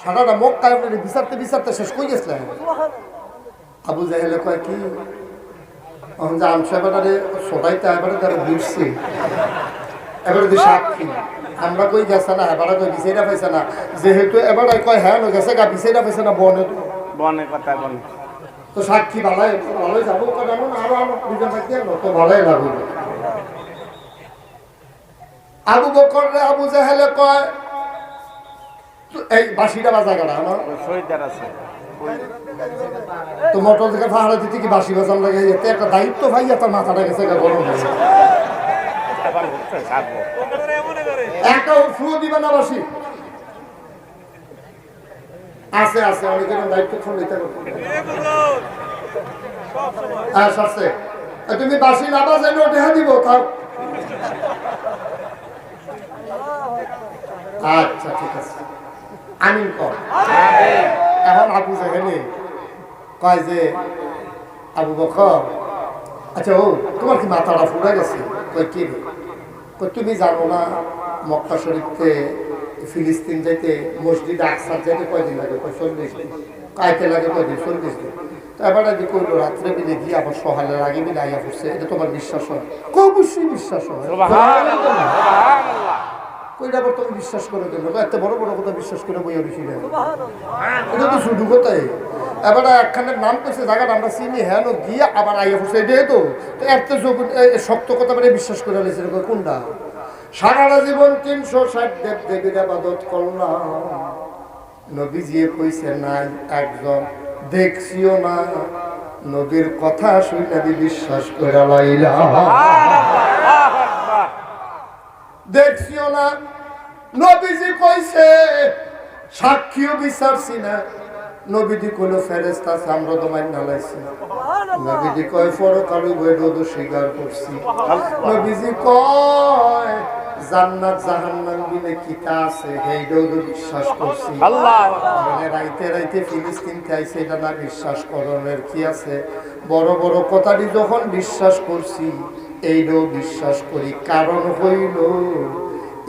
সারাটা মক্কা আপনি বিচারতে শেষ কই গেছিলেন আবু জাহেলে কয় কি এবারে সবাইতে এবারে তারা বুঝছি এবারে তো সাক্ষী আমরা কই গেছে না এবারে তো বিচাইরা পাইছে না যেহেতু এবারে কয় হ্যাঁ গেছে গা বিচাইরা পাইছে না বনে কথা বনে তো সাক্ষী ভালোই যাবো কেন না আরো দুজন থাকতে তো ভালোই লাগবে আবু বকর রে আবু জাহেলে কয় এই বাঁশিটা বাজা গেল আমার শহীদদার আছে তো মোটর থেকে পাহাড়ে দিতে কি বাঁশি বাজান লাগে এতে একটা দায়িত্ব ভাই তার মাথাটা গেছে গরম হয়েছে একটা ফুয়ো দিবে না বাঁশি আছে অনেকের দায়িত্ব ফোন নিতে করতে হ্যাঁ সবচেয়ে তুমি বাঁশি না বাজাইলে দেখা দিব তাও আচ্ছা ঠিক আছে আমিন কর এখন আবু জাহেলে কয় যে আবু বকর আচ্ছা ও তোমার কি মাথাটা ফুলে গেছে কই কি তুমি জানো না মক্কা শরীফতে ফিলিস্তিন যাইতে মসজিদ আকসার যাইতে কয়দিন লাগে 40 দিন কাইতে লাগে কয়দিন 40 দিন তো এবার আগে কইলো রাত্রে মিলে গিয়ে আবার সকালের আগে মিলে আইয়া পড়ছে এটা তোমার বিশ্বাস হয় অবশ্যই বিশ্বাস হয় কইটা আবার তুমি বিশ্বাস করে দিল এত বড় বড় কথা বিশ্বাস করে বই আর এটা তো শুধু কথাই এবার একখানের নাম কইছে জায়গাটা আমরা চিনি হ্যাঁ গিয়ে আবার আইয়া পড়ছে এটাই তো এত শক্ত কথা মানে বিশ্বাস করে লেছে কোনটা সারাটা জীবন 360 দেব দেবীর ইবাদত করলাম নবীজি কইছে নাই একজন দেখছিও না নবীর কথা শুনে বিশ্বাস করে লাইলা দেখছিও না নবীজি কইছে সাক্ষীও বিচারছি না নবীজি কইলো ফেরেশতা আমরা তো মাইন নালাইছি নবীজি কয় পরকালে বৈধ স্বীকার করছি নবীজি কয় জান্নাত জাহান্নাম মিলে কিতা আছে এইটাও তো বিশ্বাস করছি আল্লাহ মানে রাইতে ফিলিস্তিন খাইছে এটা না বিশ্বাস করণের কি আছে বড় বড় কথাটি যখন বিশ্বাস করছি এইটাও বিশ্বাস করি কারণ হইল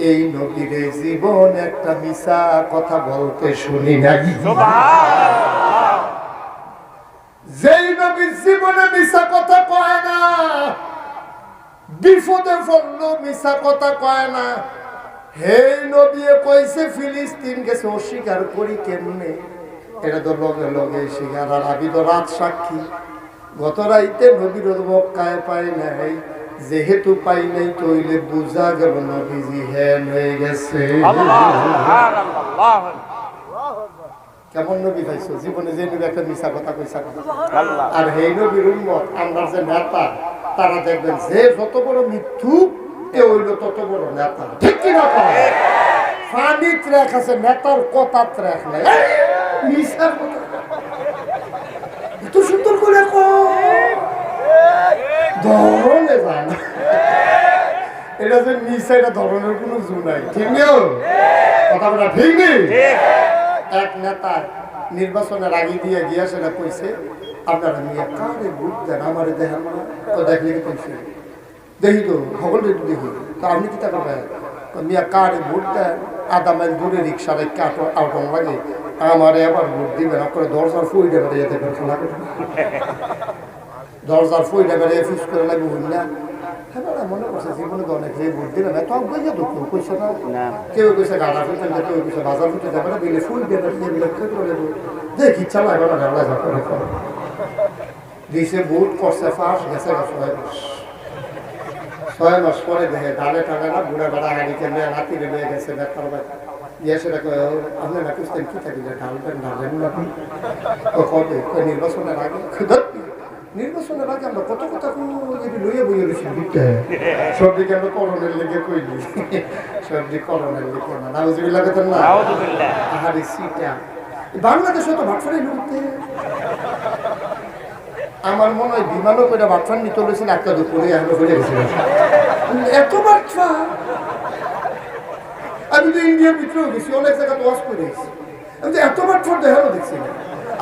এই নবীর জীবন একটা মিছা কথা বলতে শুনি নাই যেই নবীর জীবনে মিছা কথা কয় না বিপদে পড়লো মিছা কথা কয় না হে নবী কইছে ফিলিস্তিন গেছে অস্বীকার করি কেমনে এটা তো লগে লগে স্বীকার আর আমি তো রাত সাক্ষী গত রাইতে নবীর মক্কায় পাই নাই যেহেতু পাই নাই তইলে বুঝা গেল নবীজি হ্যান হয়ে গেছে কেমন নবী পাইছো জীবনে যে নবী একটা মিছা কথা কইছা আর এই নবীর উম্মত আমরা যে নেতা তারা দেখবেন যে যত বড় মিথ্যু এ হইল তত বড় নেতা ঠিক কি না ফানি ট্র্যাক আছে নেতার কথা ট্র্যাক নাই মিছা কথা এত সুন্দর করে ধরনে যায় না এটা যে মিছা এটা ধরনের কোনো জু নাই ঠিক নেই কথা বলা ঠিক নেই এক নেতা নির্বাচনের আগে দিয়ে গিয়া সেটা কইছে আপনারা মিয়া কারে ভোট দেন আমারে দেখেন না তো দেখলে কি কইছে দেখি তো সকলে দেখি তো আপনি কি তা করবেন মিয়া কারে ভোট দেন আধা মাইল দূরে রিক্সা রেখে আউটন লাগে আমারে আবার ভোট দিবেন আপনার দরজার ফুই দেবেন এতে করে খেলা করবেন দরজার ফুই দেবেন ফিস করে লাগবে বুঝলি না মনে করছে জীবনে তো অনেক ভোট দিলাম এত বুঝে তো কেউ কইছে না কেউ কইছে গাড়া ফুটে কেউ কইছে বাজার ফুটে যাবে না বিলে ফুল দেবে দেখি ইচ্ছা লাগবে না গাড়া যাবে দিছে ভোট করছে ফার্স্ট গেছে 6 মাস পরে দেখে ধানে টানে না বুড়া বেড়া হারিকে নিয়ে রাতিরে নিয়ে গেছে বেকার ভাই দিয়ে সেটা আপনি না কুস্তেন কি থাকলে ঢালবেন ঢালবেন না কবে নির্বাচনের আগে নির্বাচনের আগে আমরা কত কথা যদি লইয়া বইয়ে রয়েছি সবদিকে আমরা করণের লেগে কইলি সবজি করণের লেগে না নাউজুবিল্লাহ লাগতেন না আহারে সিটা বাংলাদেশে তো ভাটফারি লুটতে আমার মনে হয় বিমানও করে বাটফার নিতে রয়েছেন একটা দুপুরে আমরা ঘুরে গেছিলাম এত বাটফা আমি তো ইন্ডিয়ার ভিতরেও গেছি অনেক জায়গায় ওয়াশ করে গেছি আমি তো এত বাটফার দেখানো দেখছি না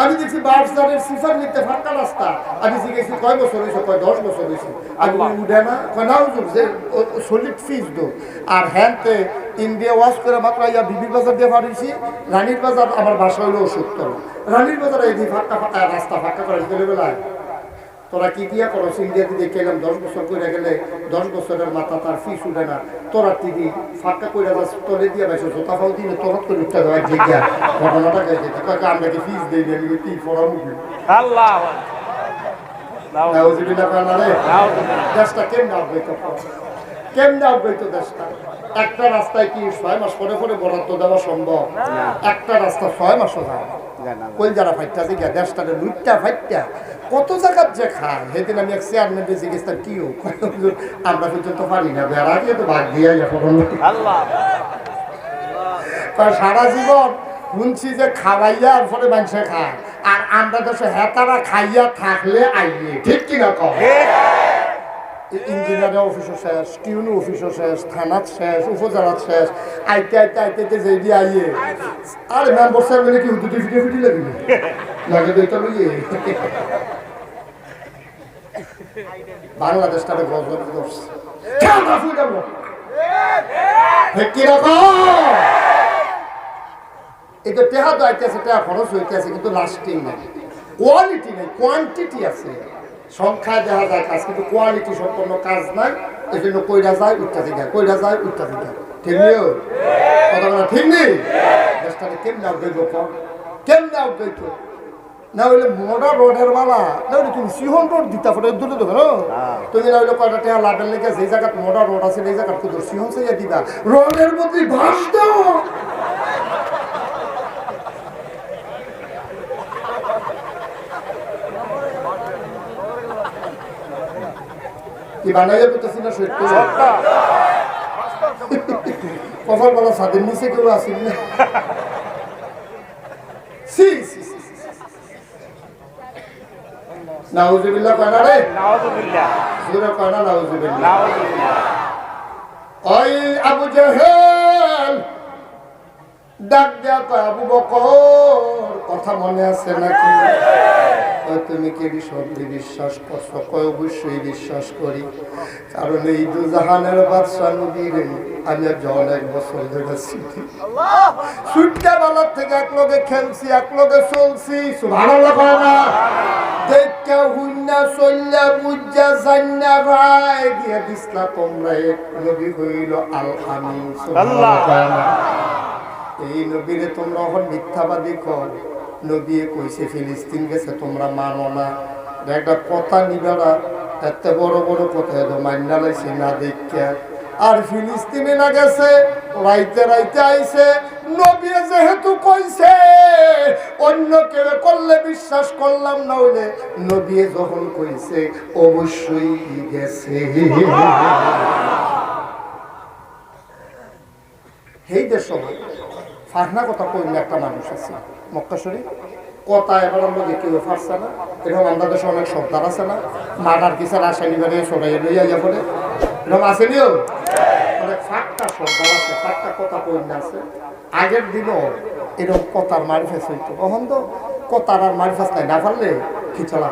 আমি দেখছি বাসদারের সিফার নিতে ফাঁকা রাস্তা আমি জিজ্ঞেছি কয় বছর হয়েছে কয় 10 বছর হয়েছে আমি উঠে না কয় না হুজুর যে সলিড ফিস দো আর হ্যান্ডতে ইন্ডিয়া ওয়াশ করে মাত্র ইয়া বিবির বাজার দিয়ে পারিছি রানীর বাজার আমার বাসা হইলো ওষুধতল রানীর বাজারে এই ফাঁকা ফাঁকা রাস্তা ফাঁকা করে দিতে বেলায় তোরা কি দিয়া করো ইন্ডিয়া দিদি গেলাম 10 বছর করে গেলে 10 বছরের মাথা তার ফিস উঠে না তোরা দিদি ফাঁকা করে তলে দিয়ে বাইছো জোতা ফাও দিলে তোর করে উঠতে দেওয়া জিজ্ঞা ঘটনাটা গেছে আমরা কি ফিস দিই আমি কি পড়া মুখে আল্লাহ দেশটা কেমনে অবৈধ কেমনে অবৈধ দেশটা একটা রাস্তায় কি 6 মাস পরে পরে বরাদ্দ দেওয়া সম্ভব একটা রাস্তা 6 মাসও যায় কই যারা ফাইটটা দিকে দেশটাকে লুটটা ফাইটটা কত জায়গার যে খায় সেদিন আমি এক চেয়ারম্যান বেশি গেছিলাম কিও আমরা পর্যন্ত পারি না বেড়া দিয়ে তো ভাগ দিয়ে সারা জীবন শুনছি যে খাওয়াইয়া পরে মানুষে খায় আর আমরা দেশে হেতারা খাইয়া থাকলে আইয়ে ঠিক কিনা কম ইঞ্জিনিয়ারের অফিসও শেষ টিউন অফিসও শেষ থানাত শেষ উপজেলাত শেষ আইতে আইতে আইতে যে দিয়ে আইয়ে আরে মেম্বার সাহেব মানে কি দুটি ফিটে ফিটি লাগবে লাগে দুইটা লইয়ে বাংলাদেশটা গজব করছে এই তো টেহা তো আইতেছে টেহা খরচ হইতেছে কিন্তু লাস্টিং নাই কোয়ালিটি নেই কোয়ান্টিটি আছে সংখ্যায় দেখা যায় কাজ কিন্তু কোয়ালিটি সম্পন্ন কাজ নাই এই জন্য কইরা যায় উঠতে থেকে কইরা যায় উঠতে থেকে ঠিক নেই কথা বলা ঠিক নেই দেশটাকে কেমনে আউটগেইব কেমনে আউটগেইব না হইলে মোটা রোডের মালা না হইলে তুমি সিহন রোড দিতা ফটো দূরে দেবে না তুমি না হইলে কয়টা টেহা লাভের লেগে যে জায়গায় মোটা রোড আছে এই জায়গায় কিন্তু সিহন চাইয়া দিবা রোডের মধ্যে ভাস দাও কি বানাইয়া পেতেছি না সত্য কফার বলা ছাদের নিচে কেউ আসেন না নাউজুবিল্লাহ কয়না রে নাউজুবিল্লাহ সুরা কয়না নাউজুবিল্লাহ নাউজুবিল্লাহ ওই আবু জাহেল ডাক দেয়া কয় আবু বকর কথা মনে আছে নাকি তুমি কি সত্যি বিশ্বাস করছো কয় অবশ্যই বিশ্বাস করি কারণ এই দুজাহানের বাদশা নবীর আমি অনেক বছর ধরে শিখি ছুটটা বেলার থেকে এক লগে খেলছি এক লগে চলছি সুবহানাল্লাহ কয় না দেখা হুন্না চল্লা বুঝা জান্না রায় দিয়ে দিসলা তোমরা এক নবী হইল আল আমিন সুবহানাল্লাহ কয় না এই নবীরে তোমরা এখন মিথ্যাবাদী কর নবী কইছে ফিলিস্তিন গেছে তোমরা মানো না একটা কথা নিবেড়া এত বড় বড় কথা এত মান্না লাইছে না দেখা আর ফিলিস্তিনে না গেছে রাইতে রাইতে আইছে নবী যেহেতু কইছে অন্য কেউ করলে বিশ্বাস করলাম না হইলে নবী যখন কইছে অবশ্যই গেছে এই দেশ সময় ফাহনা কথা কইলে একটা মানুষ আছে মক্কা শরীফ কথা এবার আমরা কেউ ফারছে না এরকম আমাদের দেশে অনেক সর্দার আছে না মার্ডার কিসের আসানি বাড়ি সরাই লইয়া যা পড়ে এরকম আসেনিও অনেক ফাঁকটা সর্দার আছে ফাঁকটা কথা কইলে আছে আগের দিনও এরকম কথার মারিফেস হইতো তখন তো কথার আর মারিফেস নাই না পারলে খিচলা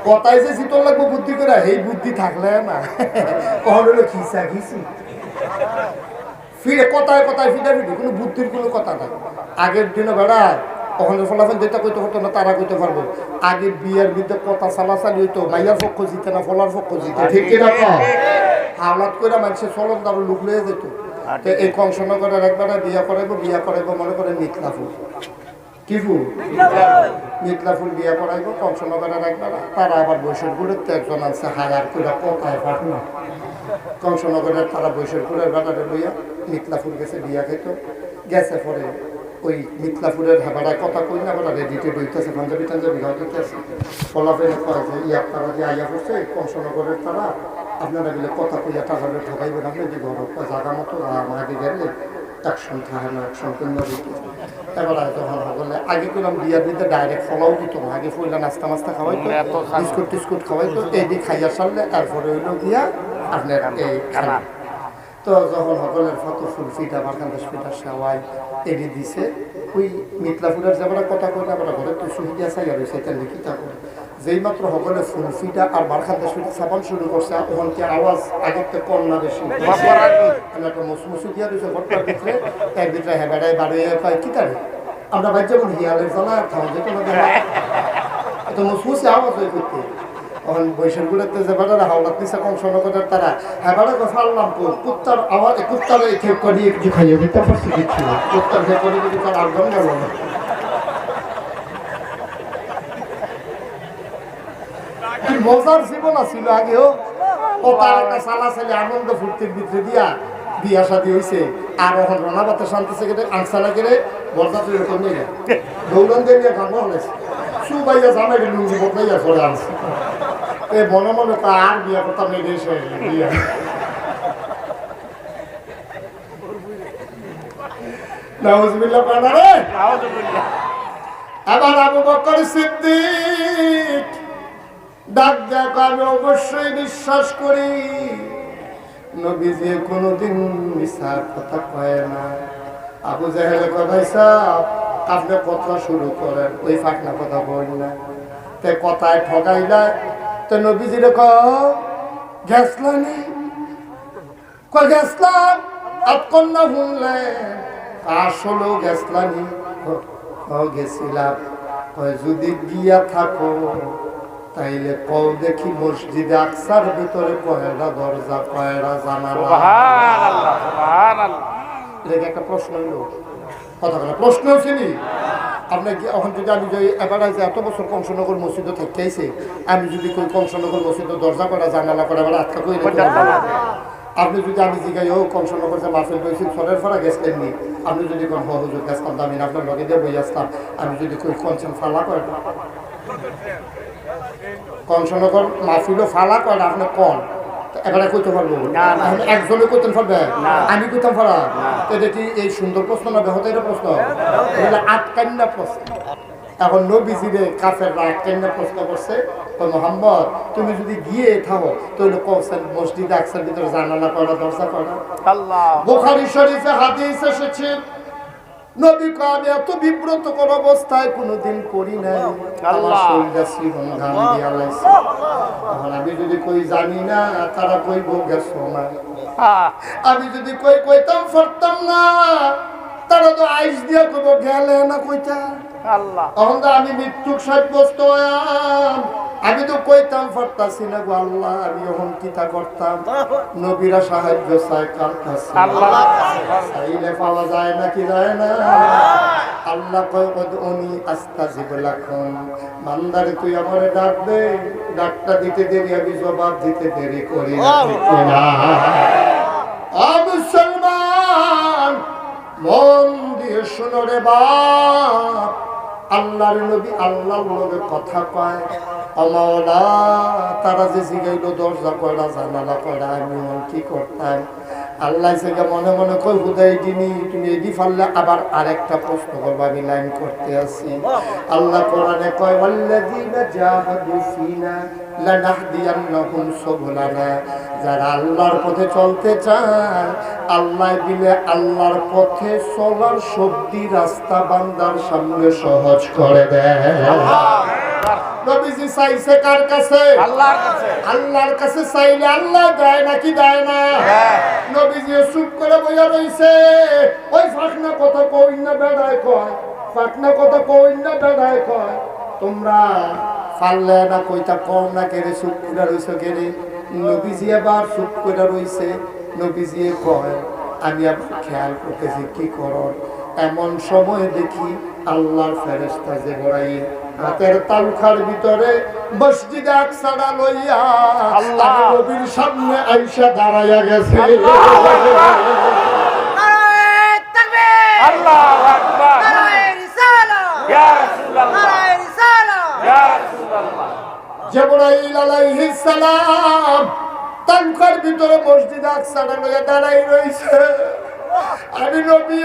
কথায় যে শীতল লাগবো বুদ্ধি করে এই বুদ্ধি থাকলে না কখন হলো খিচা খিচি ফিরে কথায় কথায় ফিটা ফিটি কোনো বুদ্ধির কোনো কথা নাই আগের দিনে বেড়ায় তখন ফলাফল যেটা কইতে হতো না তারা কইতে পারবো আগে বিয়ের বিরুদ্ধে কথা চালাচালি হইতো মাইয়ার পক্ষ জিতে না ফলার পক্ষ জিতে ঠিক কিনা হাওলাত করে মানুষের চলন তারও লুক লয়ে যেত এই কংসনগরের একবারে বিয়া করাইবো মনে করে নিতলাফু কি ফুল? মিথলা ফুল বিয়া পড়াইব, কংসনগরে রাখবে না। তারা আবার বৈশাখপুরের তো একজন আছে হাজার করে কোথায় পাঠ না। কংসনগরের তারা বৈশাখপুরের বেড়ারে লইয়া মিথলা ফুল গেছে বিয়া খেত, গেছে পরে ওই মিথলাপুরের হেবাড়ায় কথা কই না, বেড়া রেডিতে বইতেছে, পাঞ্জাবি টাঞ্জাবি ঘর দিতেছে। ফলাফেলে কয় যে ইয়ার তারা যে আইয়া করছে কংসনগরের তারা, আপনারা গেলে কথা কইয়া টাকা ঠকাইবেন, আপনি যে ঘর জায়গা মতো আমাকে গেলে অ্যাকশন থাকে না, অ্যাকশন কিংবা দিতে। এবার যখন বললে আগে করলাম বিয়ার দিতে ডাইরেক্ট ফলাও দিত না, আগে ফুললে নাস্তা মাস্তা খাওয়াইতো, বিস্কুট টিস্কুট খাওয়াইতো, এই দিক খাইয়া সারলে তারপরে হইলো গিয়া আপনার এই খানা। তো যখন সকলের ফত ফুল ফিটা বারকান্দাস ফিটা সেওয়াই এড়ি দিছে, ওই মিথলাপুরের যাবার কথা কই না, আমরা ঘরে তো সুবিধা চাই আর সেটা লিখি থাকো। যেই মাত্র সকলে ফুল ফিটা আর বারকান্দাস ফিটা চাপান শুরু করছে, তখন কি আওয়াজ আগের থেকে কম না বেশি? একটা মুসমুসু দিয়া দিয়েছে ঘরটার ভিতরে, এর ভিতরে হেবেড়ায় বাড়িয়ে পায় কি তারে আমরা ভাই যেমন হিয়ালের জ্বালা খাওয়া যেত না, এত মুসমুসি আওয়াজ হয়ে করতে। তখন বৈশাখগুলোতে যে বেড়ারা হাওড়াত নিচে কংসনগরের তারা হেবারে ফাললাম কুত্তার আওয়াজ, কুত্তার এই খেপ করিয়ে কিছু খাইয়ে দিতে পারছি দিচ্ছিল, কুত্তার খেপ করিয়ে দিতে তার আগ্রহ গেল না। কি মজার জীবন ছিল আগেও। ও তার একটা সালা ছেলে আনন্দ ফুর্তির ভিতরে দিয়া বিয়া শাদী হয়েছে, আর এখন রানাবাতে শান্তিছে কেটে আনসানা কেড়ে বরযাত্রী এরকম নিয়ে দৌড়ান দিয়ে নিয়ে গান হলেছে, সুবাইয়া জামাই লুঙ্গি বদলাইয়া চলে আনছে। এই মনে মনে তো আর বিয়া করতাম নেই দেশে বিয়া। নাউজুবিল্লাহ পানা রে। এবার আবু বকর সিদ্দিক ডাক দেখ, আমি অবশ্যই বিশ্বাস করি নবীজি কোনোদিন মিথ্যা কথা কয় না। আবু জাহেল ভাই সাহেব আপনি কথা শুরু করেন, ওই ফাঁকনা কথা বল না, তে কথায় ঠগাইলা তো নবীজির গেছলানি গেছলাম আপকন্যা শুনলেন আসলেও গেছলানি গেছিলাম। যদি গিয়া থাকো তাইলে কও দেখি মসজিদে আকসার ভিতরে কয়টা দরজা কয়টা জানালা। এটা একটা প্রশ্ন হইল, কথা বলা প্রশ্ন হচ্ছে নি আপনার কি এখন যদি আমি এবার যে এত বছর কংসনগর মসজিদে থাকতেছে, আমি যদি কই কংসনগর মসজিদের দরজা করা জানালা করা এবার আটকা কই আপনি যদি আমি জিগাই ও কংসনগর যে মাহফিল করেছি সরের ফাড়া গেছলেন নি, আপনি যদি কোন হুজুর গেছতাম আমি আপনার লগে দিয়ে বই আসতাম, আমি যদি কই কনসন ফালা করে কংসনগর মাহফিলও ফালা করে আপনি কন এবারে কইতে পারবো একজনে কইতেন পারবে, আমি কইতাম পারা। এটা কি এই সুন্দর প্রশ্ন না বেহতের প্রশ্ন? আটকান্না প্রশ্ন। এখন নবীজিরে কাফেররা আটকান্না প্রশ্ন করছে, মোহাম্মদ তুমি যদি গিয়ে থাকো তাহলে কওছেন মসজিদে আকসার ভিতরে জানালা করা দরজা করা। বুখারী শরীফে হাদিস এসেছে নবী কয় আমি এত বিব্রত কোন অবস্থায় কোনোদিন করি নাই, আমার শরীরটা শিরন ঘাম দিয়া লাইছে। এখন আমি যদি কই জানি না তারা কইব গেছো না, আমি যদি কইতাম পারতাম না তারা তো আইস দিয়া কইব গেলে না কইতা। এখন তো আমি মৃত্যুক সাব্যস্ত হইয়াম, আমি তো কইতাম পারতাছি না গো আল্লাহ, আমি এখন কিতা করতাম? নবীরা সাহায্য চায় কার কাছে? চাইলে পাওয়া যায় না কি যায় না? আল্লাহ কয় উনি আস্তাজিব লাকুম, বান্দারে তুই আমারে ডাক দে, ডাকটা দিতে দেরি আমি জবাব দিতে দেরি করি না। মুসলমান মন দিয়ে শোনো রে বাপ, আল্লাহর নবী আল্লাহর লগে কথা কয় আমাওলা, তারা যে জিগাইলো দরজা কয়টা জানালা কয়টা আমি কি করতাম? আল্লাহ থেকে মনে মনে কই হুদাই দিনি তুমি এদি ফাললে আবার আরেকটা প্রশ্ন করবো, আমি লাইন করতে আছি। আল্লাহ কোরআনে কয় ওয়াল্লাযীনা জাহাদু ফিনা লানাহদিয়ান্নাহুম সুবুলানা, যারা আল্লাহর পথে চলতে চায় আল্লাহ দিলে আল্লাহর পথে চলার সবদি রাস্তা বান্দার সামনে সহজ করে দেয়। নবীজি চাইছে কার কাছে? আল্লাহর কাছে। আল্লাহর কাছে চাইলে আল্লাহ দেয় নাকি দেয় না? নবীজি চুপ করে বইয়া রইছে, ওই ফাঁকনা কথা কই না বেড়ায় কয়, ফাঁকনা কথা কই না বেড়ায় কয়, তোমরা পারলে না কইতা কম না কেড়ে চুপ করে রইছে কেড়ে। নবীজি আবার চুপ করে রইছে, নবীজি কয় আমি আবার খেয়াল করতেছি কি করো, এমন সময় দেখি আল্লাহর ফেরেশতা জিবরাইল হাতের তালখার ভিতরে মসজিদে আকসাটা লইয়া আল্লাহ নবীর সামনে আয়েশা দাঁড়ায়া গেছে। আল্লাহু আকবার। নারায়ে রিসালাত। ইয়া রাসূলুল্লাহ। নারায়ে রিসালাত। ইয়া রাসূলুল্লাহ। জিবরাইল আলাইহিস সালাম তালখার ভিতরে মসজিদে আকসাটা লইয়া দাঁড়াই রইছে। আমি নবী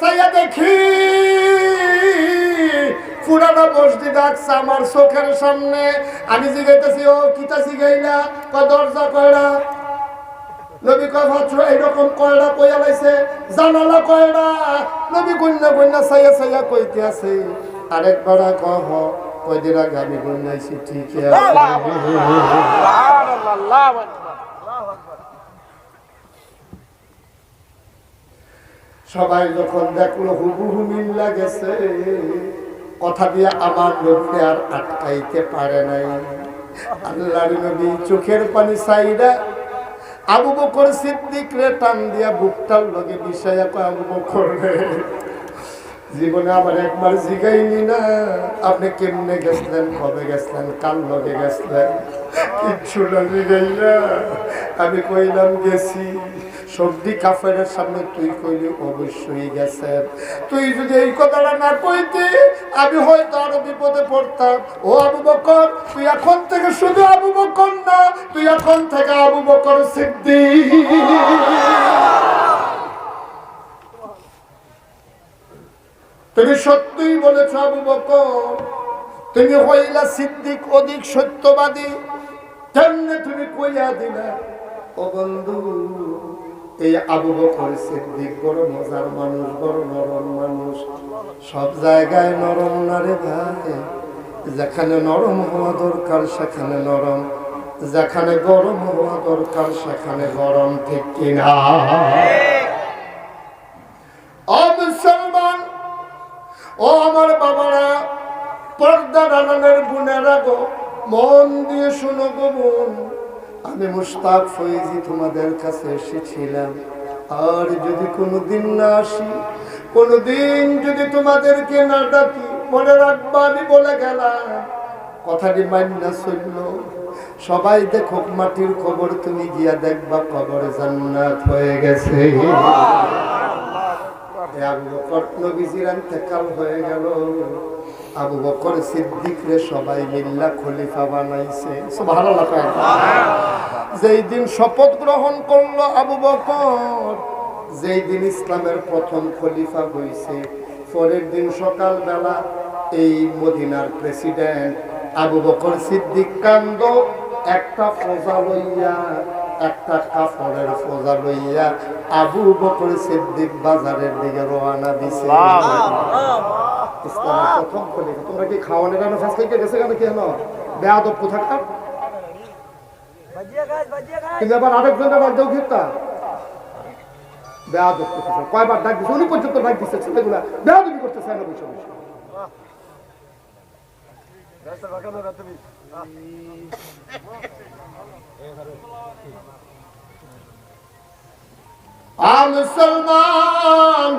সাইয়া দেখি পুরানো মসজিদ আকসা আমার চোখের সামনে। আমি জিগাইতেছি, ও কিতা জিগাইলা? দরজা কয়টা? নবী কয় ভাত্র এইরকম কয়টা কইয়া লাইছে। জানালা কয়টা? নবী গুন্না গুন্না সাইয়া সাইয়া কইতে আছে। আরেকবার কহ কয়দিন আগে আমি গুন্নাইছি, ঠিক আছে। সবাই যখন দেখলো হুবহু মিল লাগেছে, কথা দিয়ে আমার নবীকে আর আটকাইতে পারে নাই। আল্লাহর নবী চোখের পানি ছাইরা আবু বকর সিদ্দিক রে টান দিয়া বুকটার লগে বিষাইয়া কয়, আবু বকর রে, জীবনে আমার একবার জিগাইনি না আপনি কেমনে গেছিলেন, কবে গেছিলেন, কার লগে গেছিলেন? কিচ্ছু না জিগাইলা আমি কইলাম গেছি। সর্দি কাফেরের সামনে তুই কইলি অবশ্যই গেছেন। তুই যদি এই কথাটা না কইতি আমি হয়তো আরো বিপদে পড়তাম। ও আবু বকর, তুই এখন থেকে শুধু আবু বকর না, তুই এখন থেকে আবু বকর সিদ্দিক। তুমি সত্যই বলেছ আবু বকর, তুমি হইলা সিদ্দিক, অধিক সত্যবাদী। কেমনে তুমি কইয়া দিলা? ও বন্ধু, এই আবু বকর সিদ্দিক বড় মজার মানুষ, বড় নরম মানুষ। সব জায়গায় নরম না রে ভাই। যেখানে নরম হওয়া দরকার সেখানে নরম, যেখানে গরম হওয়া দরকার সেখানে গরম, ঠিক কিনা? ও মুসলমান, ও আমার বাবারা, পর্দার আড়ালের বোনেরা গো, মন দিয়ে শুনো গো বোন। আমি মুশতাক ফৈজি তোমাদের কাছে এসেছিলাম। আর যদি কোনোদিন না আসি, কোনোদিন যদি তোমাদেরকে না ডাকি, মনে রাখবা আমি বলে গেলাম, কথাটি মান্না চলল। সবাই দেখো মাটির খবর, তুমি গিয়া দেখবা কবরে জান্নাত হয়ে গেছে। আবু বকর নবীজির ইন্তেকাল হয়ে গেল। আবু বকর সিদ্দিক রে সবাই মিল্লা খলিফা বানাইছে। সুবহানাল্লাহ। যেই দিন শপথ গ্রহণ করলো আবু বকর, যেই দিন ইসলামের প্রথম খলিফা হইছে, পরের দিন সকালবেলা এই মদিনার প্রেসিডেন্ট আবু বকর সিদ্দিক কান্দ একটা ফোজা লইয়া, একটা কাফনের ফোজা লইয়া আবু বকর সিদ্দিক বাজারের দিকে রওনা দিছে। ইসলামের প্রথম খলিফা। তোমরা কি খাওয়ানোর জন্য ফাঁস খাইতে গেছে কেন? কেন বেয়াদব কোথাকার? কিন্তু আবার আরেকজনের ডাক দেও খেতা বেয়াদব কোথাকার। কয়বার ডাক দিচ্ছে, উনি পর্যন্ত ডাক দিচ্ছে। ছেলেগুলা বেয়াদবি করতেছে না বসে বসে। মুসলমান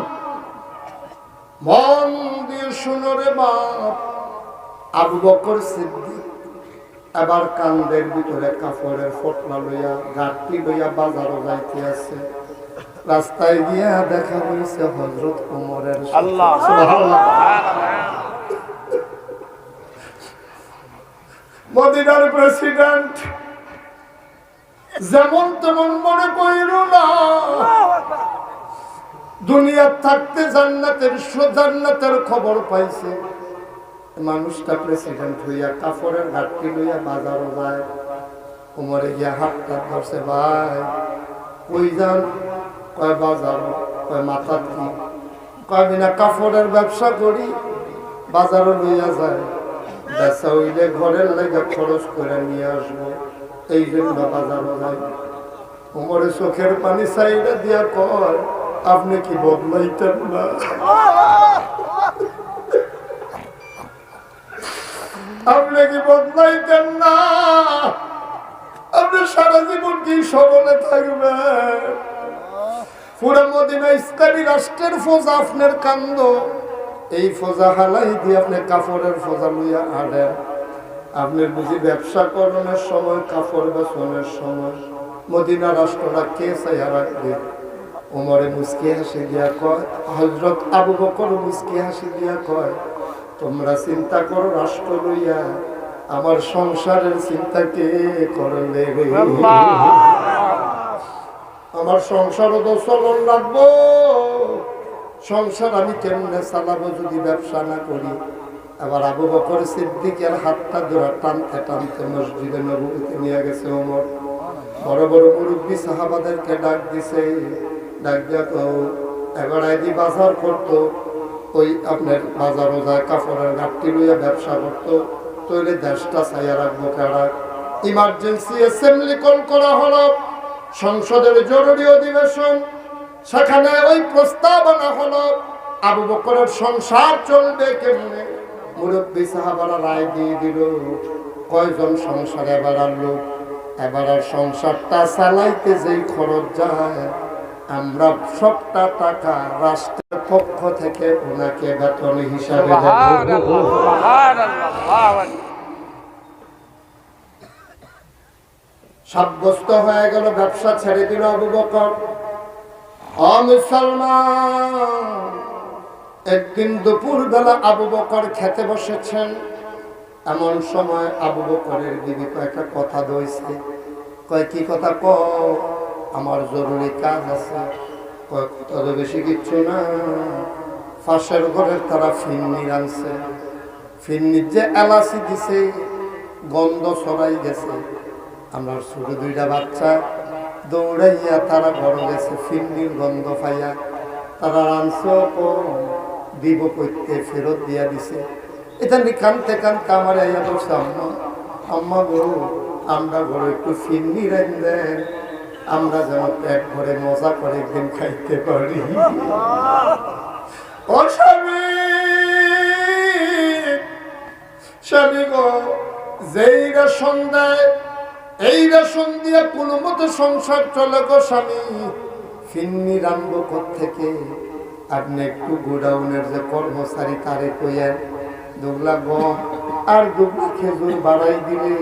মন দিয়ে শুনো রে বাপ, আবু বকর সিদ্দিক এবার কান্দের ভিতরে কাপড়ের ফটলা লইয়া, ঘাটতি লইয়া বাজারও যাইতে আছে। রাস্তায় গিয়া দেখা হয়েছে হযরত ওমরের। আল্লাহ মদিনার প্রেসিডেন্ট যেমন তেমন মনে করিল না। দুনিয়ার থাকতে জান্নাতের খবর পাইছে। মানুষটা প্রেসিডেন্ট হইয়া কাপড়ের ঘাটতি লইয়া বাজারও যায়। ওমরে গিয়া হাতটা ধরছে, ভাই কই যান? কয় বাজার। কয় মাথার কি? কয় বিনা কাপড়ের ব্যবসা করি, বাজারও লইয়া যায়, বেচা হইলে ঘরের লেগে খরচ করে নিয়ে আসবো, এই জন্য বাজারও যায়। ওমরে চোখের পানি চাইরা দিয়া কয়, আপনি কি বদলাইতেন না? আপনি কি বদলাইতেন না? আপনি সারা জীবন কি সবলে থাকবেন? পুরো মদিনা ইসলামী রাষ্ট্রের ফৌজা আপনার কান্দ, এই ফৌজা হালাই দিয়ে আপনি কাপড়ের ফৌজা লইয়া আনেন। আপনার বুঝি ব্যবসা করণের সময়, কাপড় বেচনের সময় মদিনা রাষ্ট্রটা কে চাইয়া রাখবে? ওমরে মুস্কি হাসি দিয়া কয়, হযরত আবু বকর মুস্কি হাসি দিয়া কয়, তোমরা চিন্তা করো রাষ্ট্র লইয়া, আমার সংসারের চিন্তা কে করবে রে? আমার সংসারও তো চলন লাগবো, সংসার আমি কেমনে চালাবো যদি ব্যবসা না করি? আবার আবু বকর সিদ্দিকের হাতটা ধরে টানতে টানতে মসজিদে নববীতে নিয়ে গেছে ওমর। বড় বড় মুরব্বী সাহাবাদেরকে ডাক দিছে, ডাক দিয়া তো এবার আইদি বাজার করতো, ওই আপনার বাজারও যায় কাপড়ের ঘাটতি লইয়া ব্যবসা করতো, তৈলে দেশটা চাইয়া রাখবো কেডা? ইমার্জেন্সি অ্যাসেম্বলি কল করা হলো, সংসদের জরুরি অধিবেশন, সেখানে ওই প্রস্তাবনা হলো আবু বকরের সংসার চলবে কেমনে। মুরব্বী সাহাবারা রায় দিয়ে দিল, কয়জন সংসারে এবার লোক, এবার আর সংসারটা চালাইতে যেই খরচ যায়, আমরা সবটা টাকা রাষ্ট্রের পক্ষ থেকে ওনাকে বেতন হিসাবে দেব। সাব্যস্ত হয়ে গেল, ব্যবসা ছেড়ে দিল আবু বকর। মুসলমান, একদিন দুপুর বেলা আবু বকর খেতে বসেছেন, এমন সময় আবু বকরের বিবি কয়েকটা কথা দইছে। কয় কি কথা? আমার জরুরি কাজ আছে। কয় কথা তো বেশি কিচ্ছু না, পাশের ঘরের তারা ফিন্নি আনছে, ফিন্নির যে এলাচি দিছে গন্ধ ছড়াই গেছে। আমরা ছোট দুইটা বাচ্চা দৌড়াইয়া তারা ঘরে গেছে, ফিন্নির গন্ধ পাইয়া তারা আনছে, দিব করতে ফেরত দিয়া দিছে। এটা কানতে কানতে আমার আইয়া বলছে, আম্মা আম্মা গো, আমরা ঘরে একটু ফিন্নি রান দেন, আমরা যেন পেট ভরে মজা করে একদিন খাইতে পারি। ও স্বামী, স্বামী গো, যেই রেশন দেয় এই রেশন দিয়ে কোনো মতো সংসার চলে গো স্বামী, ফিন্নি রানবো কোত্থেকে? আপনি একটু গোডাউনের যে কর্মচারী তারে কইয়েন, দুগলা গম আর দুগলা খেজুর বাড়াই দিলে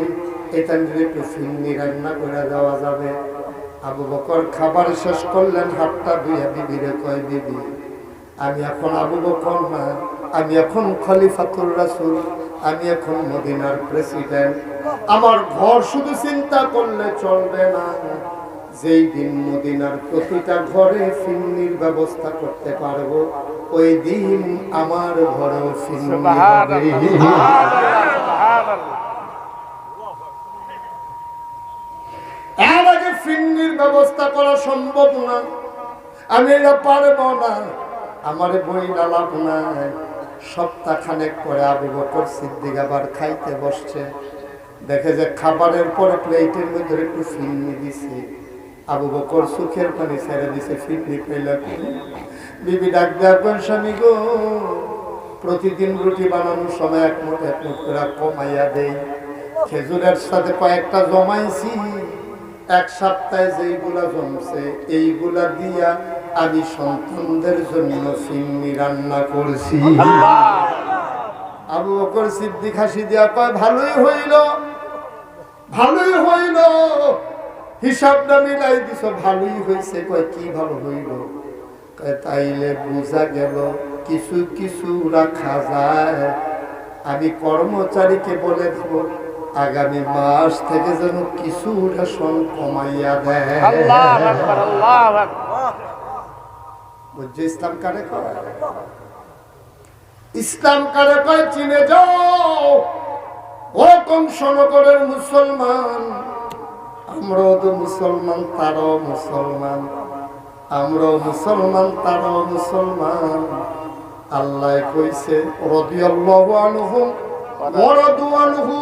এটা একটু ফিন্নি রান্না করে দেওয়া যাবে। আবু বকর খাবার শেষ করলেন, হাতটা ধুইয়া বিবিরে কয়, বিবি আমি এখন আবু বকর না, আমি এখন খলিফাতুর রাসূল, আমি এখন মদিনার প্রেসিডেন্ট। আমার ঘর শুধু চিন্তা করলে চলবে না, যেই দিন মদিনার প্রতিটা ঘরে ফিন্নির ব্যবস্থা করতে পারবো, ওই দিন আমার ঘরেও ফিন্নি হবে। এর আগে ফিন্নির ব্যবস্থা করা সম্ভব না, আমি এটা পারবো না, আমার বই লাভ নাই। সপ্তাহখানেক পরে আবু বকর সিদ্দিক আবার খাইতে বসছে, দেখে যে খাবারের পরে প্লেটের মধ্যে একটু ফিন্নি দিছে। আবু বকর সুখের পানি ছেড়ে দিছে, ফিন্নি খাইলা। বিবি ডাক দেয়া, স্বামী গো, প্রতিদিন রুটি বানানোর সময় এক মুঠ করে কমাইয়া দেই, খেজুরের সাথে কয়েকটা জমাইছি, এক সপ্তাহে যেইগুলা জমছে এইগুলা দিয়া আমি সন্তানদের জন্য ফিন্নি রান্না করছি। আবু বকর সিদ্দিক হাসি দিয়া কয়, ভালোই হইল, ভালোই হইল, হিসাবটা মিলাই দিছ, ভালোই হয়েছে। কয় কি ভালো হইল? কয় তাইলে বুঝা গেল কিছু কিছু রাখা যায়। আমি কর্মচারীকে বলে দেব আগামী মাস থেকে যেন কিছু রেশন কমাইয়া দেয়। বুঝছে ইসলাম কারে কয়? ইসলাম কারে কয় চিনে যাও। ও কংসনগরের মুসলমান, আমরাও তো মুসলমান, তারাও মুসলমান, আমরাও মুসলমান, তারাও মুসলমান। আল্লাহ কইছে রাদিয়াল্লাহু আনহুম ওয়া রাদু আনহু,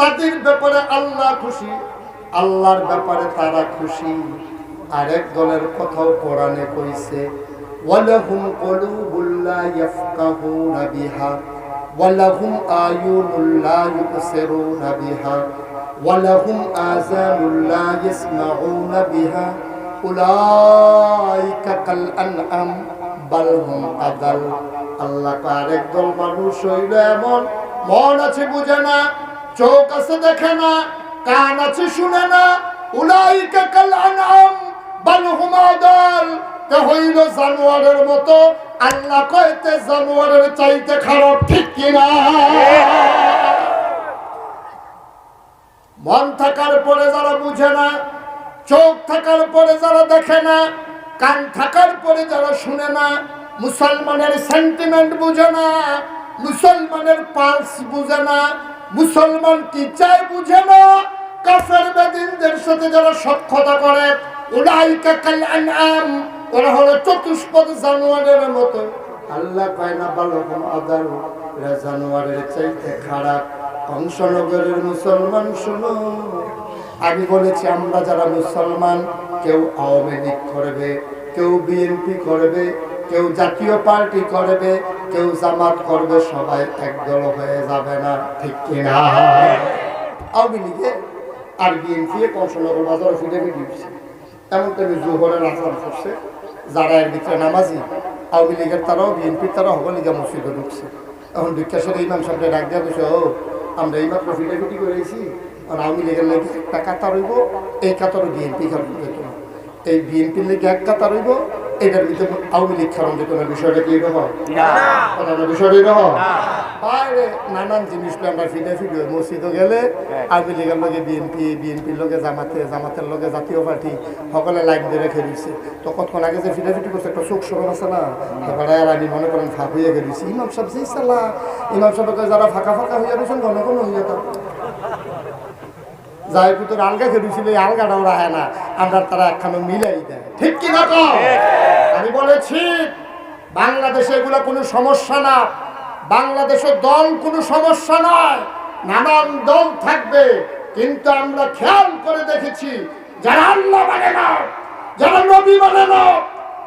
তাদের ব্যাপারে আল্লাহ খুশি, আল্লাহর ব্যাপারে তারা খুশি। আরেক দলের কথাও কোরআনে কইছে, ওয়ালাহুম কুলুবুল লা ইয়াফকাহুনা বিহা ওয়ালাহুম আয়ুনুল লা ইউবসিরুনা বিহা ওয়ালাহুম আযানুল লা ইয়াসমাউনা বিহা উলাইকা কাল আনআম বাল হুম আদাল। আল্লাহ আরেক দল মানুষ হইল এমন, মন আছে বুঝে না, চোখ আছে দেখে না, কান আছে শুনে না। উলাইকা কাল আনআম বাল হুম আদাল, তে হইল জানোয়ারের মতো। আল্লাহ কইতে জানোয়ারের চাইতে খারাপ, ঠিক কিনা? মন থাকার পরে যারা বুঝে না, চোখ থাকার পরে যারা দেখে না, কান থাকার পরে যারা শুনে না, মুসলমানের সেন্টিমেন্ট বুঝে না, মুসলমানের পালস বুঝে না, মুসলমান কি চায় বুঝে না, কাফের বেদিনদের সাথে যারা সখ্যতা করে, উলাইকা কাল আনআম, ওরা হলো চতুষ্পদ জানোয়ারের মতো। আল্লাহ কয় না বালহুম আদাল, এরা জানোয়ারের চাইতে খারাপ। কংসনগরের মুসলমান শোনো, আমি বলেছি আমরা যারা মুসলমান, কেউ আওয়ামী লীগ করবে, কেউ বিএনপি করবে, কেউ জাতীয় পার্টি করবে, কেউ জামাত করবে, সবাই একদল হয়ে যাবে না, ঠিক কিনা? আওয়ামী লীগে আর বিএনপি কংসনগর বাজার ফিরে দিচ্ছে, এমন তেমনি জোহরের আসান করছে। যারা এর ভিতরে নামাজি, আওয়ামী লীগের তারাও বিএনপির তারাও হবো লীগা মসজিদে ঢুকছে। এখন বিকাশের ইমাম সাহেবটা ডাক দেওয়া বসে, ও আমরা এই মাত্র ফিটাফিটি করেছি, আর আওয়ামী লীগের লেগে একটা কাতার হইব, এই কাতারও বিএনপি খারাপ যেত না, এই বিএনপির লেগে এক কাতার হইব, এটার ভিতরে আওয়ামী লীগ খারাপ যেত না। বিষয়টা কি এটা হয়? বিষয়টা এটা হয়? বাইরে নানান জিনিস আমরা ফিটাফিটি মসজিদে গেলে আওয়ামী লীগের লগে বিএনপি, বিএনপির লগে জামাতে, জামাতের লগে জাতীয় পার্টি, সকলে লাইন দিয়ে রেখে দিচ্ছে। তো কতক্ষণ আগে যে ফিটাফিটি করছে একটা চোখ সরম আছে না, তারপরে আর আমি মনে করেন ফাঁক হয়ে গেছি। ইমাম সাহেব যেই সাল্লাহ, ইমাম সাহেবকে যারা ফাঁকা ফাঁকা হইয়া গেছেন ঘন ঘন হইয়া থাক যাই পুতুর আলগা খেয়েছিল, এই আলগাটা ওরা হয় না, আমরা তারা একখানে মিলাই দেয়, ঠিক কি না? আমি বলেছি বাংলাদেশে এগুলো কোনো সমস্যা না, বাংলাদেশের দল কোনো সমস্যা নয়, নানান দল থাকবে, কিন্তু আমরা খেয়াল করে দেখেছি যারা আল্লাহ মানে না, যারা নবী মানে না,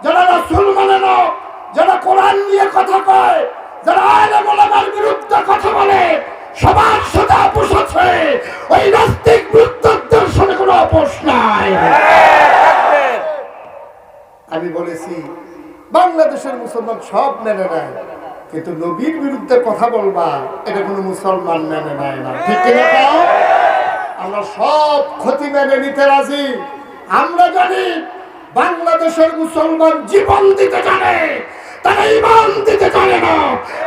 যারা রাসূল মানে না, যারা কোরআন নিয়ে কথা কয়, যারা আলেম ওলামার বিরুদ্ধে কথা বলে, সবার সাথে আপোষ আছে। ওই নাস্তিক মৃত্যুদের সাথে কোনো আপোষ নাই। আমি বলেছি বাংলাদেশের মুসলমান সব মেনে নেয়, কিন্তু নবীর বিরুদ্ধে কথা বলবা এটা কোনো মুসলমান মেনে নেয় না, ঠিক কিনা? আমরা সব ক্ষতি মেনে নিতে রাজি। আমরা জানি বাংলাদেশের মুসলমান জীবন দিতে জানে, তারা ঈমান দিতে জানে না।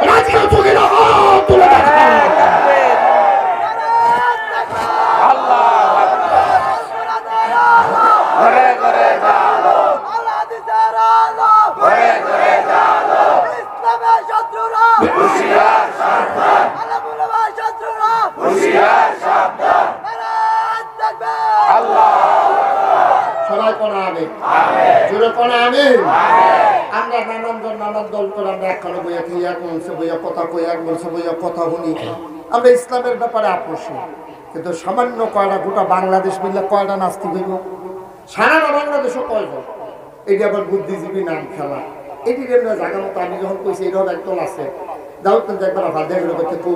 রাজি আছো কিনা? হাত তুলে দেখা। সবাই কোন আমিন, জোরে কোন আমিন। আমরা নানান দল করে আমরা একখানে বইয়া খেয়ে, এক মঞ্চে বইয়া কথা কই, এক মঞ্চে বইয়া কথা শুনি। আমরা ইসলামের ব্যাপারে আপোষী, কিন্তু সামান্য কয়টা গোটা বাংলাদেশ মিললে কয়টা নাস্তিক হইব? সারা বাংলাদেশও কয়জন? এটি আবার বুদ্ধিজীবী নাম খেলা। এটি জায়গা মতো আমি যখন কইছি এরকম একদল আছে, যাও কিন্তু একবার ভাত দেখে করতে কু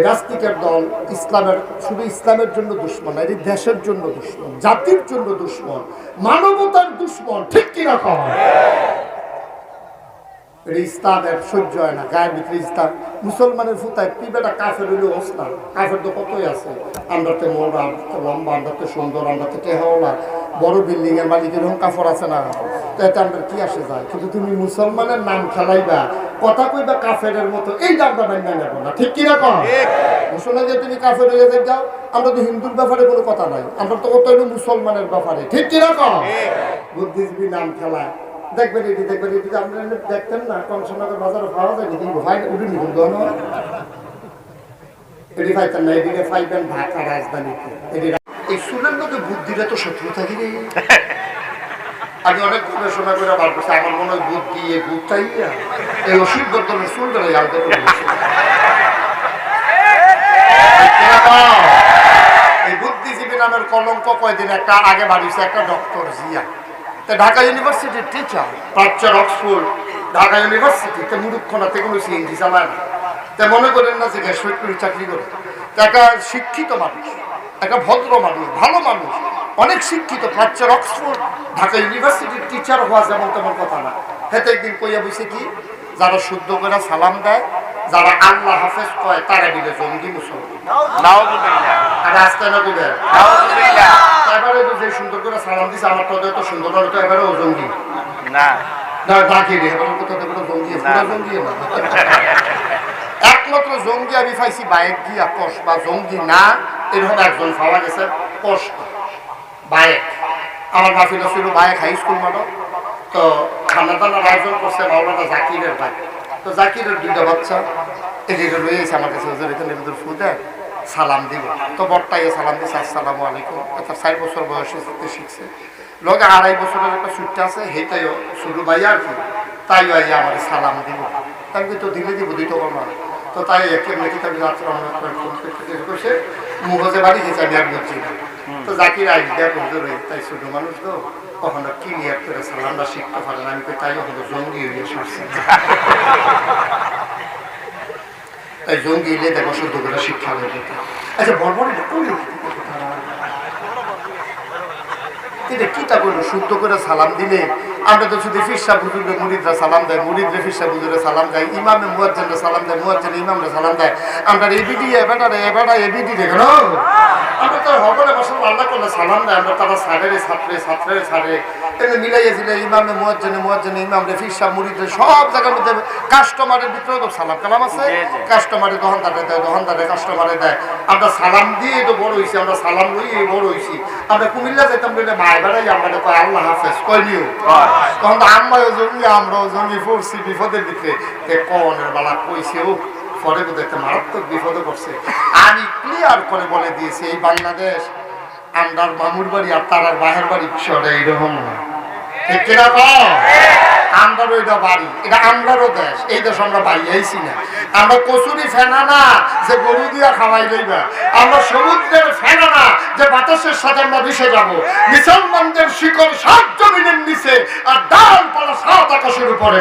রাজনীতির দল ইসলামের, শুধু ইসলামের জন্য দুশ্মন, এটি দেশের জন্য দুশ্মন, জাতির জন্য দুশ্মন, মানবতার দুশ্মন, ঠিক কিনা? ইসলামের সহ্য হয় না, গায়ের ভিতরে ইসলাম। মুসলমানের ফুতায় তুই বেটা কাফের হইলে ওস্তাদ, কাফের তো কতই আছে। আমরা তো মোড়া, আমরা তো লম্বা, আমরা তো সুন্দর, আমরা তো টেহাওলা, বড় বিল্ডিং এর মালিক এরকম কাপড় আছে না, তো এতে আমরা কি আসে যায়। কিন্তু তুমি মুসলমানের নাম খেলাইবা, কথা কইবা কাফেরের মতো, এই নামটা মাইনা নেব না, ঠিক কিনা? মুসলমান যে তুমি কাফের হয়ে যাও, আমরা তো হিন্দুর ব্যাপারে কোনো কথা নাই, আমরা তো কত হইলো মুসলমানের ব্যাপারে, ঠিক কিনা? বুদ্ধিজীবী নাম খেলায় দেখবেন, এটি দেখবেন, এটি আপনারা দেখতেন না, কংসনগর বাজারে পাওয়া যায় কিন্তু উঠেনি, এটি পাইতেন না, এদিকে পাইবেন ঢাকা রাজধানীতে। এই শুনেন না, বুদ্ধিটা তো শত্রু থাকি রে। আমি অনেক গবেষণা করে বার করছি, আমার মনে হয় বুদ্ধি, এই বুদ্ধটাই এই ওষুধ বদলের চলবে না। এই বুদ্ধিজীবী নামের কলঙ্ক কয়দিন একটা আগে বাড়িছে একটা ডক্টর জিয়া, ঢাকা ইউনিভার্সিটির টিচার, প্রাচ্যের অক্সফোর্ড, ঢাকা ইউনিভার্সিটিতে মুরুক্ষণাতে কোনো সিএনজি চালায় না। তাই মনে করেন না যে গ্যাস ফ্যাক্টরি চাকরি করে। তা একটা শিক্ষিত মানুষ, একটা ভদ্র মানুষ, ভালো মানুষ, অনেক শিক্ষিত, প্রাচ্যের অক্সফোর্ড ঢাকা ইউনিভার্সিটির টিচার হওয়া যেমন তেমন কথা না। হেতে একদিন কইয়া বসে কি, যারা শুদ্ধ করে সালাম দেয়, যারা আল্লাহ হাফেজ কয়, তারা দিলে জঙ্গি মুসলমান। আর আসতে না দিবে এবারে যে সুন্দর করে সালাম দিছে, আমার তো এত সুন্দর তো এবারে ও জঙ্গি না, ডাকি রে এবার কোথাও জঙ্গি, পুরো জঙ্গি না। একমাত্র জঙ্গি আমি পাইছি বাইক গিয়া কষ, বা জঙ্গি না এরকম একজন পাওয়া গেছে কষ বাইক। আমার মাফিল ছিল বাইক হাই স্কুল মাঠক, তো খানা দানার আয়োজন করছে মাওলানা জাকিরের ভাই। তো জাকিরের দুইটা বাচ্চা এদিকে রয়েছে আমার কাছে, এখানে ফু দেয়, সালাম দিব। তো বড়টাই সালাম দিচ্ছে, আসসালামু আলাইকুম। তার 4 বছর বয়সে শিখছে, লগে 2.5 বছরের একটা ছুটটা আছে, সেইটাইও শুরু ভাই আর কি, তাই আইয়া আমার সালাম দিব। তাই তো দিলে দিব, দিতে পারবো না। তো তাই কেমনি কি তাকে করছে, মুখে বাড়ি গেছে, আমি আর বুঝছি না। তো জাকির আই দেখ তাই ছোট মানুষ তো কখনো ক্লিয়ার করে সালামটা শিখতে পারে না। আমি তাই হলো জঙ্গি হইলে সারছি, তাই জঙ্গি এলে দেখো শুদ্ধ করে শিক্ষা হয়ে যেত। আচ্ছা বর্বরী এটা কি তা করলো, শুদ্ধ করে সালাম দিলে আমরা তো শুধু ফিরসা বুজুর্গে মুরিদরা সালাম দেয়, মুরিদরে ফিরসা বুজুরে সালাম দেয়, ইমামে মুয়াজ্জিনরা সালাম দেয়, মুয়াজ্জিন ইমামরা সালাম দেয়। আমরা এবিডি এবারে এবিডি দেখো আমরা তো হবলে বছর আল্লাহ করলে সালাম দেয়, আমরা তারা সারের ছাত্রের ছাড়ে এমনি মিলাইয়া দিলে ইমামে মুয়াজ্জিন ইমামরে ফিরসা মুরিদরে সব জায়গার মধ্যে কাস্টমারের ভিতরে তো সালাম কালাম আছে, কাস্টমারে দোকানদারে দেয়, দোকানদারে কাস্টমারে দেয়। আমরা সালাম দিয়ে তো বড় হয়েছি, আমরা সালাম লইয়ে বড় হয়েছি। আমরা কুমিল্লা যেতাম বলে মায় বেড়াই, আমরা কয় আল্লাহ হাফেজ কইনিও, তখন তো আমরাও জঙ্গি, আমরাও জঙ্গি পড়ছি বিপদের ভিতরে। কনের বেলা কইছেও পরে বোধ একটা মারাত্মক বিপদে পড়ছে। আমি ক্লিয়ার করে বলে দিয়েছি, এই বাংলাদেশ আমরার মামুর বাড়ি আর তারার বাহের বাড়ি বিষয়টা এইরকম না, ঠিক কিনা কম? আমরারও এটা বাড়ি, এটা আমরারও দেশ, এই দেশ আমরা বাইয়াইছি না। আমরা কচুরি ফেনা না যে গরু দিয়া খাওয়াই লইবা, আমরা সমুদ্রের ফেনা না যে বাতাসের সাথে আমরা মিশে যাবো। মুসলমানদের শিকড় 7 জমিনের নিচে আর ডালপালা 7 আকাশের উপরে।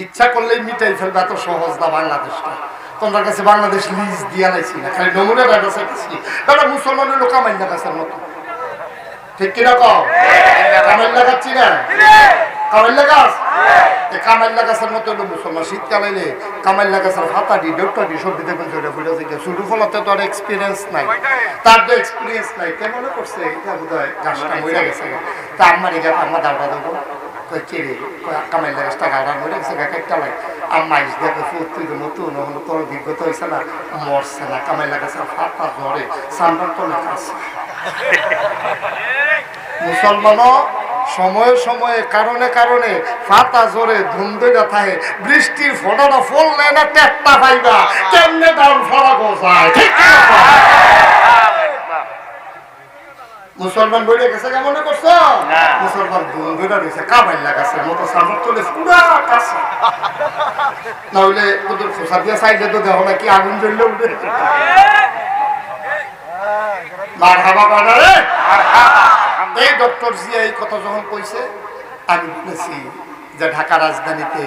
ইচ্ছা করলেই মিটাই ফেলবে, এত সহজ না বাংলাদেশটা। তোমার কাছে বাংলাদেশ লিজ দিয়া লাইছি না, খালি নমুনের একটা চাইতেছি। তারা মুসলমানের লোক কামাইন্দা গাছের মতো, ঠিক কিরকম? কামাইল্লা গাচ্ছি না, কামাইল্লা গাছ, কামাইল্লা গাছের মতো হলো মুসলমান। শীতকালে কামাইল্লা গাছের হাতাডি ডক্টরডি সর্দি দেখবেন চলে ফুটে থেকে শুরু ফলাতে তো আর এক্সপিরিয়েন্স নাই, তার তো এক্সপিরিয়েন্স নাই। কেমন করছে এটা বোধ হয় গাছটা মরে গেছে, তা আমার এই আমার দাওয়া দেবো চেড়ে কামাইল্লা গাছটা গাড়া মরে গেছে, একটা লাগে আর মাইস দেখে তুই তো নতুন হলো, তোর অভিজ্ঞতা হয়েছে না, মরছে না। কামাইল্লা গাছের হাতা জ্বরে সান্ডার তো লেখা আছে। মুসলমানও সময়ে সময়ে কারণে কারণে ফাতা জোরে ধুমধুরা থাকে, বৃষ্টির ফোটাটা ফললে না টেকটা পাইবা, কেমনে ডাউন ফলা গোছায়, ঠিক আছে? মুসলমান বইলে গেছে কেমন করছো? মুসলমান ধুমধুরা রয়েছে কামাইল্লা গাছের মতো, সামর তোলে পুরা কাছে না হইলে তোদের খোসা দিয়ে চাইলে তো দেখো না কি আগুন জ্বললে উঠে। মারহাবা বানারে। এই ডক্টর জিয়া এই কথা যখন কইছে, আমি বলেছি যে ঢাকা রাজধানীতে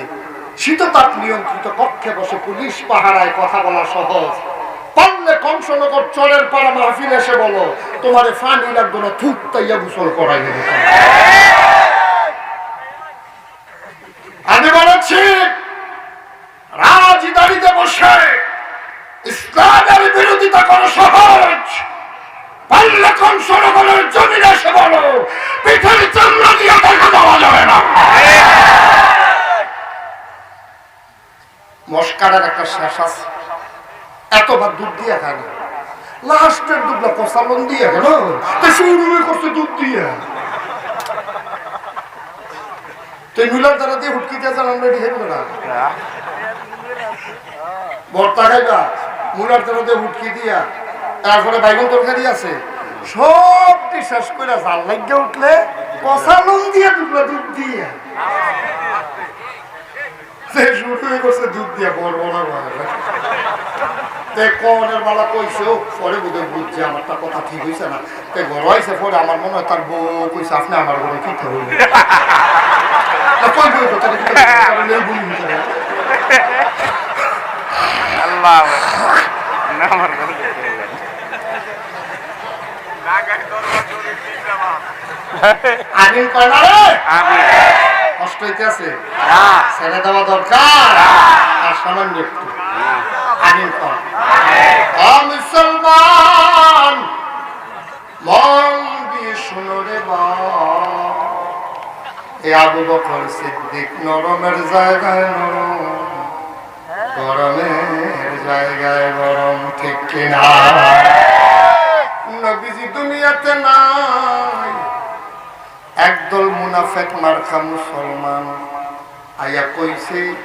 শীততাপ নিয়ন্ত্রিত কক্ষে বসে পুলিশ পাহারায় কথা বলা সহজ, পারলে কংসনগর চরের পাড়া মাহফিল এসে বলো তোমারে ফানি লাগবে না, থুক তাইয়া গোসল করাই দেবে। আমি বলেছি রাজধানীতে বসে ইসলামের বিরোধিতা করা সহজ, পারলে কংসনগরের জমিনে এসে বলো পিঠের চামড়া দিয়ে দেখা দেওয়া যাবে না। মস্কারের একটা শেষ আছে, এতবার দুধ দিয়ে খায় না, লাস্টের দুধটা কষালন দিয়ে গেল, শুরু করছে দুধ দিয়ে। তুই মিলার দ্বারা দিয়ে হুটকি দিয়ে চালান রেডি হইবে না, ভর্তা খাইবা মুলার দ্বারা দিয়ে হুটকি দিয়া, তারপরে বাইগন তরকারি আছে, সবটি শেষ করে জাল লাগিয়ে উঠলে কষালন দিয়ে দুধ দিয়ে শুরু হয়ে করছে দুধ দিয়ে বড় বড় কনের বেলা কইছে পরে বোধহয় বুঝছে আমারটা কথা ঠিক হয়েছে না, তাই বড় হয়েছে পরে আমার মনে হয় তার বউ কইছে আপনি আমার ঘরে কি হইল আল্লাহ না আমার কাছে আমিন কয় না রে আমি কষ্ট হইতেছে ছেড়ে দেওয়া দরকার আর সামান্য একটু আমিন কয় মুসলমান মন দিয়ে শুনো রে এ আবু বকর সিদ্দিক নরমের জায়গায় নরম গরমের জায়গায় গরম ঠিক কিনা নবীজি দুনিয়াতে নাই একদল মুনাফেক মার্কা মুসলমান আইয়া কইছে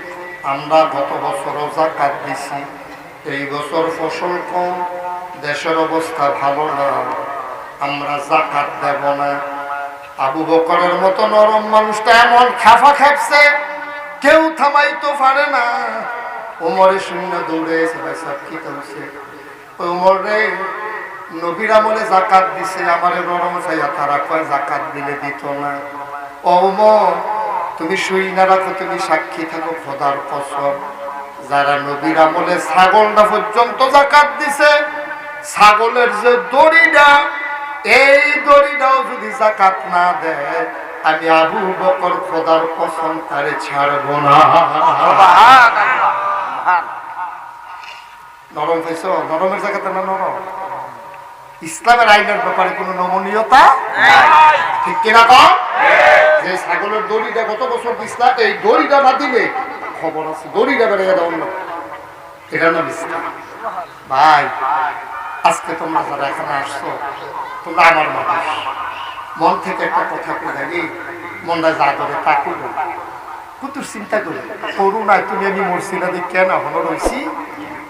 আমরা গত বছর যাকাত দিছি এই বছর ফসল কম দেশের অবস্থা ভালো না আমরা যাকাত দেব না আবু বকরের মতো নরম মানুষটা এমন খাফা খাপছে কেউ থামাইতে পারে না ওমরের শূন্য দৌড়ে এসে ভাই সব কি করছে ওমর রে নবীর আমলে যাকাত দিছে আমারে নরম চাইয়া তারা কয় যাকাত দিলে দিত না ওমর তুমি শুই না রাখো তুমি সাক্ষী থাকো খোদার কসম যারা নবীর আমলে ছাগলটা পর্যন্ত যাকাত দিছে ছাগলের যে দড়িটা এই দড়িটাও যদি যাকাত না দেয় আমি আবু বকর খোদার কসম তারে ছাড়বো না নরম হয়েছ নরমের জায়গাতে না নরম ইসলামের আইনের ব্যাপারে কোনো নমনীয়তা ঠিক কিনা কম যে ছাগলের দড়িটা গত বছর ইসলাম এই দড়িটা না দিলে খবর আছে দড়িটা বেড়ে গেলে অন্য এটা না ইসলাম ভাই আজকে তোমরা যারা এখানে আসছো তোমরা আমার মানুষ মন থেকে একটা কথা করে এই মনটা যা করে তা করবো কুতুর চিন্তা করে করুণায় তুমি আমি মরছি না দিক কেন এখনো রয়েছি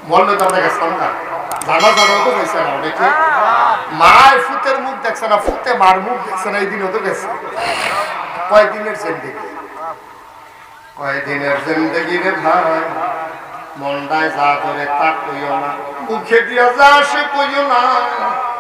বললে তো আমরা গেছিলাম না জানা জানাও তো হয়েছে না অনেকে মায়ের ফুতের মুখ দেখছে না ফুতে মার মুখ দেখছে না এই দিনও তো গেছে কয়েকদিনের জিন্দেগি রে ভাই মনটায় যা ধরে তা কইও না মুখে দিয়া যা সে কইও না